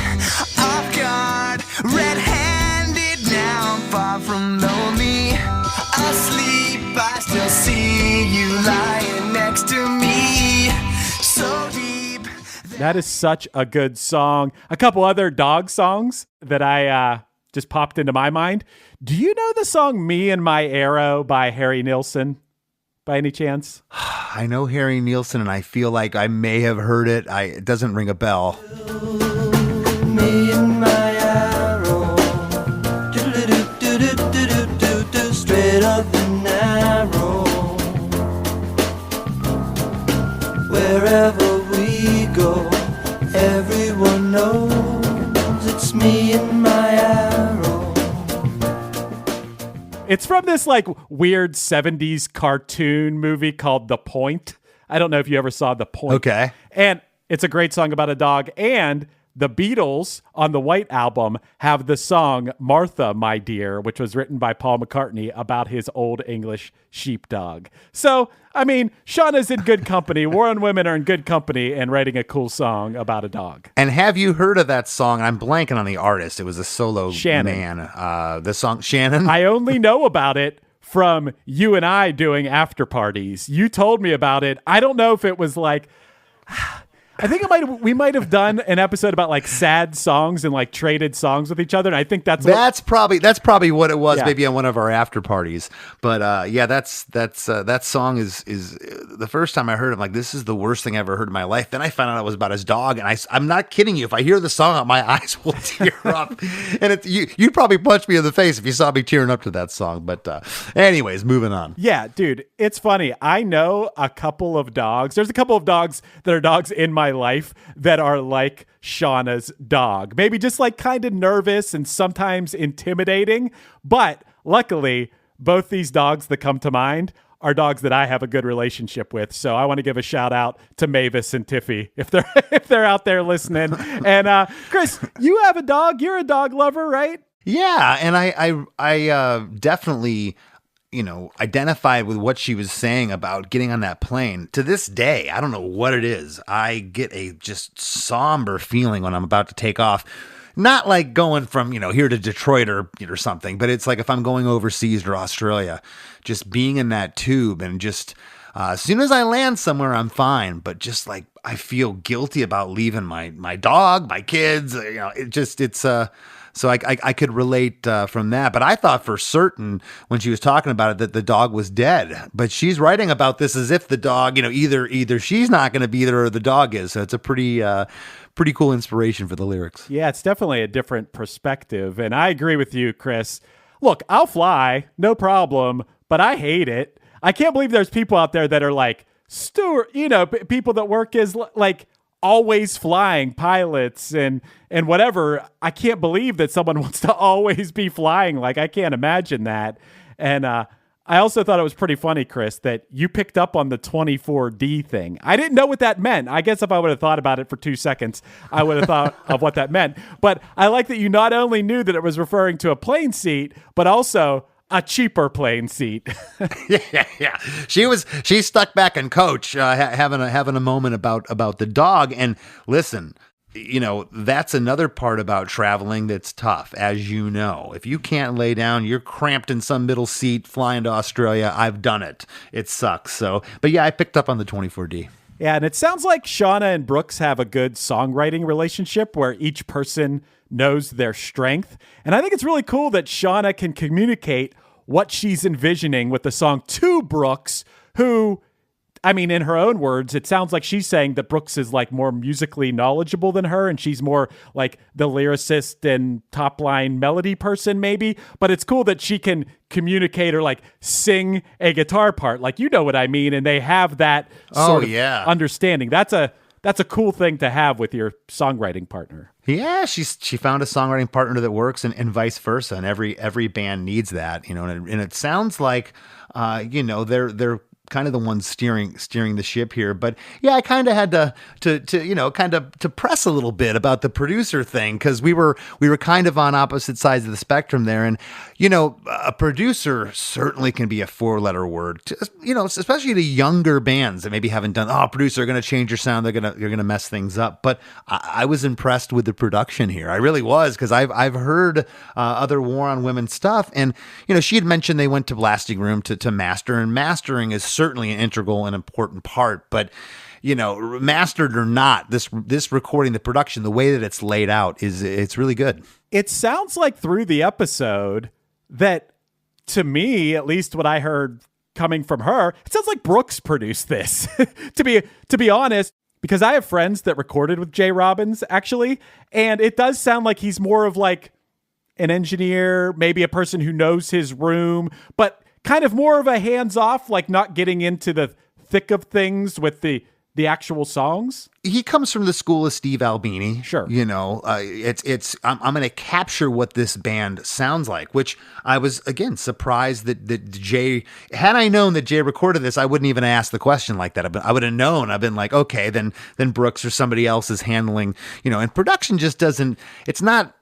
off guard. Red-handed, now I'm far from lonely. Asleep, I still see you lying next to me. So deep. That is such a good song. A couple other dog songs that I just popped into my mind. Do you know the song Me and My Arrow by Harry Nilsson by any chance? I know Harry Nilsson, and I feel like I may have heard it. It doesn't ring a bell. Me and my arrow, straight up and narrow. Wherever we go, everyone knows it's me and my arrow. It's from this like weird 70s cartoon movie called The Point. I don't know if you ever saw The Point. Okay. And it's a great song about a dog. And the Beatles on the White Album have the song Martha, My Dear, which was written by Paul McCartney about his old English sheepdog. So, I mean, Shawna's in good company. War on Women are in good company and writing a cool song about a dog. And have you heard of that song? I'm blanking on the artist. It was a solo Shannon. man. The song Shannon? I only know about it from you and I doing after parties. You told me about it. I don't know if it was like... I think we might have done an episode about like sad songs and like traded songs with each other, and I think that's probably what it was, Yeah. maybe on one of our after parties. But that song is the first time I heard it, I'm like, this is the worst thing I ever heard in my life. Then I found out it was about his dog, and I'm not kidding you. If I hear the song, my eyes will tear up, and you'd probably punch me in the face if you saw me tearing up to that song. But anyways, moving on. Yeah, dude, it's funny. I know a couple of dogs. There's a couple of dogs that are dogs in my life that are like Shawna's dog. Maybe just like kind of nervous and sometimes intimidating. But luckily, both these dogs that come to mind are dogs that I have a good relationship with. So I want to give a shout out to Mavis and Tiffy if they're out there listening. And Chris, you have a dog. You're a dog lover, right? Yeah, and I definitely, identified with what she was saying about getting on that plane. To this day, I don't know what it is. I get a just somber feeling when I'm about to take off. Not like going from, here to Detroit or something, but it's like if I'm going overseas or Australia, just being in that tube and just as soon as I land somewhere, I'm fine. But just like I feel guilty about leaving my dog, my kids, So I could relate from that. But I thought for certain when she was talking about it that the dog was dead. But she's writing about this as if the dog, either she's not going to be there or the dog is. So it's a pretty cool inspiration for the lyrics. Yeah, it's definitely a different perspective. And I agree with you, Chris. Look, I'll fly, no problem, but I hate it. I can't believe there's people out there that are like, Stuart, people that work as like always flying pilots and whatever. I can't believe that someone wants to always be flying. Like, I can't imagine that. And I also thought it was pretty funny, Chris, that you picked up on the 24D thing. I didn't know what that meant. I guess if I would have thought about it for 2 seconds, I would have thought of what that meant. But I like that you not only knew that it was referring to a plane seat, but also a cheaper plane seat. Yeah. She stuck back in coach, having a moment about the dog. And listen, that's another part about traveling that's tough. As you know, if you can't lay down, you're cramped in some middle seat flying to Australia. I've done it. It sucks. So, but yeah, I picked up on the 24D. Yeah, and it sounds like Shawna and Brooks have a good songwriting relationship where each person knows their strength. And I think it's really cool that Shawna can communicate what she's envisioning with the song to Brooks, who, I mean, in her own words, it sounds like she's saying that Brooks is like more musically knowledgeable than her, and she's more like the lyricist and top line melody person maybe. But it's cool that she can communicate or like sing a guitar part. Like, you know what I mean? And they have that sort of understanding. That's a cool thing to have with your songwriting partner. Yeah, she found a songwriting partner that works, and vice versa. And every band needs that, and it sounds like, they're kind of the ones steering the ship here. But yeah, I kind of had to press a little bit about the producer thing, because we were kind of on opposite sides of the spectrum there. And a producer certainly can be a 4-letter word, especially to younger bands that maybe haven't done, producer, are going to change your sound, you're going to mess things up. But I was impressed with the production here. I really was, because I've heard other War on Women stuff, and she had mentioned they went to Blasting Room to master, and mastering is certainly an integral and important part. But mastered or not, this recording, the production, the way that it's laid out it's really good. It sounds like through the episode that, to me, at least what I heard coming from her, it sounds like Brooks produced this. to be honest, because I have friends that recorded with Jay Robbins actually, and it does sound like he's more of like an engineer, maybe a person who knows his room, but kind of more of a hands-off, like not getting into the thick of things with the the actual songs. He comes from the school of Steve Albini. Sure. You know, I'm going to capture what this band sounds like, which I was, again, surprised that Jay, had I known that Jay recorded this, I wouldn't even ask the question like that. I would have known. I've been like, okay, then Brooks or somebody else is handling, you know, and production just doesn't, it's not,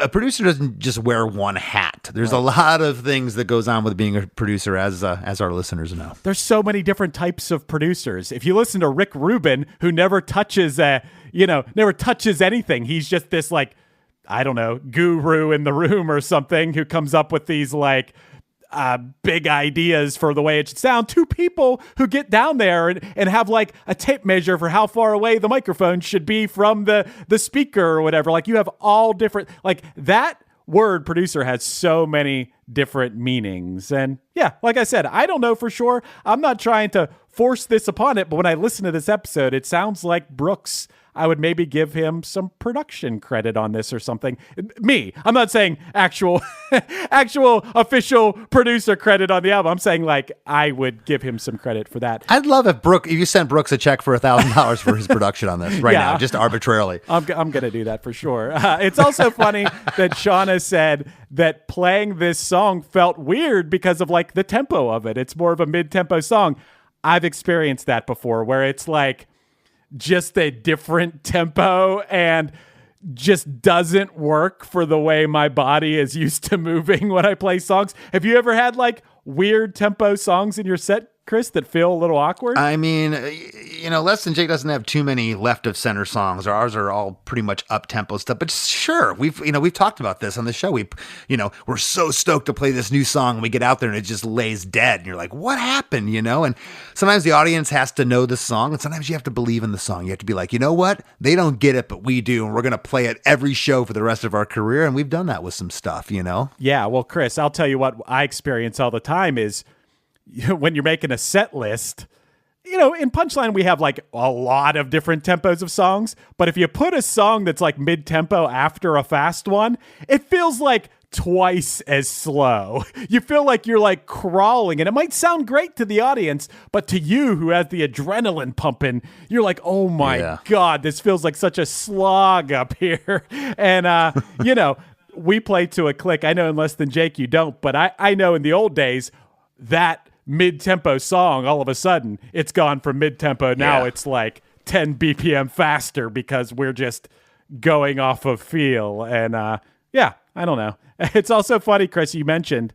a producer doesn't just wear one hat. There's a lot of things that goes on with being a producer, as our listeners know. There's so many different types of producers. If you listen to Rick Rubin, who never touches anything, he's just this like, I don't know, guru in the room or something who comes up with these like big ideas for the way it should sound. Two people who get down there and have like a tape measure for how far away the microphone should be from the speaker or whatever. Like you have all different, like that word producer has so many different meanings. And yeah, like I said, I don't know for sure. I'm not trying to force this upon it, but when I listen to this episode, it sounds like Brooks. I would maybe give him some production credit on this or something. I'm not saying actual official producer credit on the album. I'm saying like I would give him some credit for that. I'd love if you sent Brooks a check for $1,000 for his production on this now, just arbitrarily. I'm going to do that for sure. It's also funny that Shawna said that playing this song felt weird because of like the tempo of it. It's more of a mid-tempo song. I've experienced that before where it's like just a different tempo and just doesn't work for the way my body is used to moving when I play songs. Have you ever had like weird tempo songs in your set, Chris, that feel a little awkward? I mean, you know, Less Than Jake doesn't have too many left of center songs. Ours are all pretty much up tempo stuff. But sure, we've talked about this on the show. We're so stoked to play this new song, and we get out there and it just lays dead. And you're like, what happened? You know, and sometimes the audience has to know the song, and sometimes you have to believe in the song. You have to be like, you know what? They don't get it, but we do, and we're gonna play it every show for the rest of our career. And we've done that with some stuff, you know. Yeah, well, Chris, I'll tell you what I experience all the time is when you're making a set list, you know, in Punchline, we have like a lot of different tempos of songs. But if you put a song that's like mid-tempo after a fast one, it feels like twice as slow. You feel like you're like crawling, and it might sound great to the audience, but to you who has the adrenaline pumping, you're like, oh my God, this feels like such a slog up here. And, you know, we play to a click. I know in Less Than Jake you don't, but I know in the old days that mid-tempo song, all of a sudden it's gone from mid-tempo. Now it's like 10 BPM faster because we're just going off of feel. And I don't know. It's also funny, Chris, you mentioned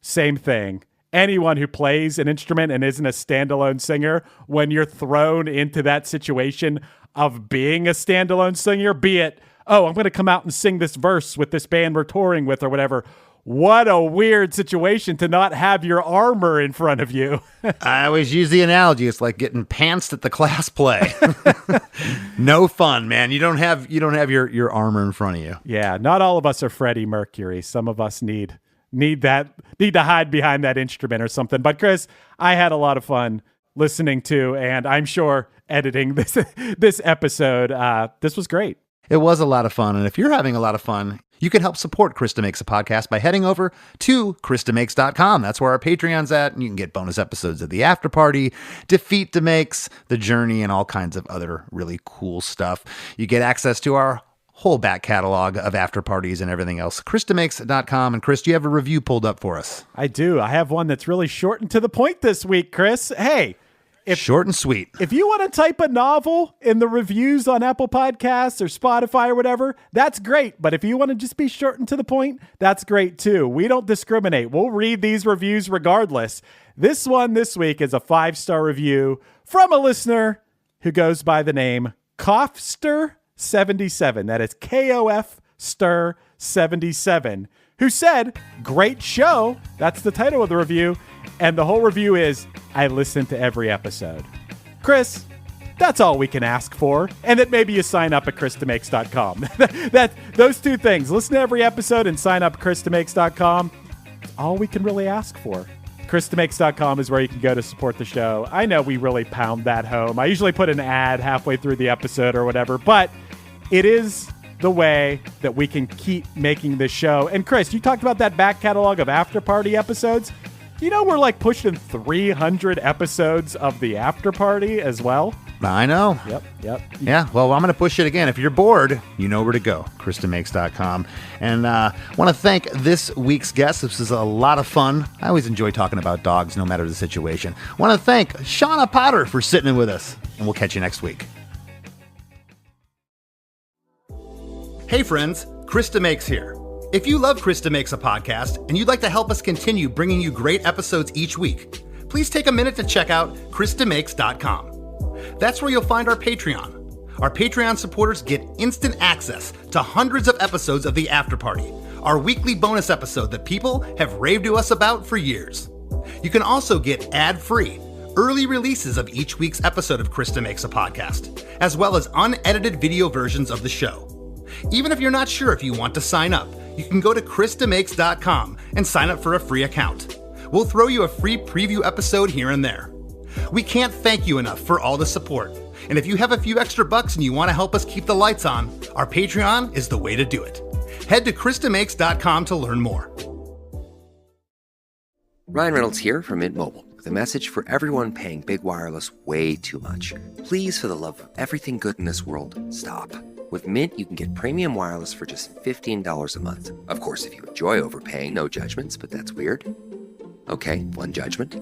same thing. Anyone who plays an instrument and isn't a standalone singer, when you're thrown into that situation of being a standalone singer, be it, oh, I'm going to come out and sing this verse with this band we're touring with or whatever. What a weird situation to not have your armor in front of you. I always use the analogy. It's like getting pantsed at the class play. No fun, man. You don't have your armor in front of you. Yeah, not all of us are Freddie Mercury. Some of us need to hide behind that instrument or something. But Chris, I had a lot of fun listening to, and I'm sure editing this episode. This was great. It was a lot of fun. And if you're having a lot of fun, you can help support Chris DeMakes a Podcast by heading over to ChrisDeMakes.com. That's where our Patreon's at, and you can get bonus episodes of The After Party, Defeat DeMakes, The Journey, and all kinds of other really cool stuff. You get access to our whole back catalog of after parties and everything else. ChrisDeMakes.com. And Chris, do you have a review pulled up for us? I do. I have one that's really short and to the point this week, Chris. Hey. Short and sweet. If you want to type a novel in the reviews on Apple Podcasts or Spotify or whatever, that's great. But if you want to just be short and to the point, that's great too. We don't discriminate. We'll read these reviews regardless. This one this week is a 5-star review from a listener who goes by the name Kofster77. That is KOF Stir 77, who said, "Great show." That's the title of the review. And the whole review is, I listen to every episode. Chris, that's all we can ask for. And that maybe you sign up at ChrisDeMakes.com. Those two things, listen to every episode and sign up at ChrisDeMakes.com. That's all we can really ask for. ChrisDeMakes.com is where you can go to support the show. I know we really pound that home. I usually put an ad halfway through the episode or whatever, but it is the way that we can keep making this show. And Chris, you talked about that back catalog of After Party episodes. You know, we're like pushing 300 episodes of the After Party as well. I know. Yep. Yeah, well, I'm going to push it again. If you're bored, you know where to go, KristaMakes.com. And want to thank this week's guest. This is a lot of fun. I always enjoy talking about dogs, no matter the situation. Want to thank Shawna Potter for sitting in with us, and we'll catch you next week. Hey, friends, Krista Makes here. If you love Krista Makes a Podcast and you'd like to help us continue bringing you great episodes each week, please take a minute to check out KristaMakes.com. That's where you'll find our Patreon. Our Patreon supporters get instant access to hundreds of episodes of The After Party, our weekly bonus episode that people have raved to us about for years. You can also get ad-free, early releases of each week's episode of Krista Makes a Podcast, as well as unedited video versions of the show. Even if you're not sure if you want to sign up, you can go to KristaMakes.com and sign up for a free account. We'll throw you a free preview episode here and there. We can't thank you enough for all the support. And if you have a few extra bucks and you want to help us keep the lights on, our Patreon is the way to do it. Head to KristaMakes.com to learn more. Ryan Reynolds here from Mint Mobile with a message for everyone paying big wireless way too much. Please, for the love of everything good in this world, stop. With Mint, you can get premium wireless for just $15 a month. Of course, if you enjoy overpaying, no judgments, but that's weird. Okay, one judgment.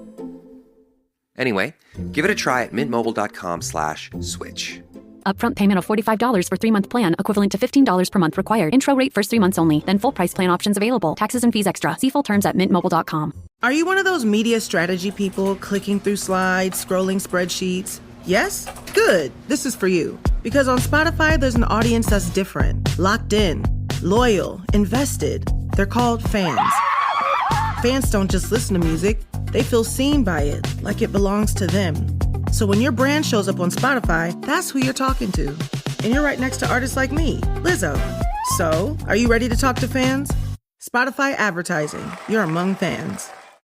Anyway, give it a try at mintmobile.com/switch. Upfront payment of $45 for 3-month plan, equivalent to $15 per month required. Intro rate first 3 months only, then full price plan options available. Taxes and fees extra. See full terms at mintmobile.com. Are you one of those media strategy people clicking through slides, scrolling spreadsheets? Yes? Good. This is for you. Because on Spotify, there's an audience that's different, locked in, loyal, invested. They're called fans. Fans don't just listen to music. They feel seen by it, like it belongs to them. So when your brand shows up on Spotify, that's who you're talking to. And you're right next to artists like me, Lizzo. So, are you ready to talk to fans? Spotify advertising. You're among fans.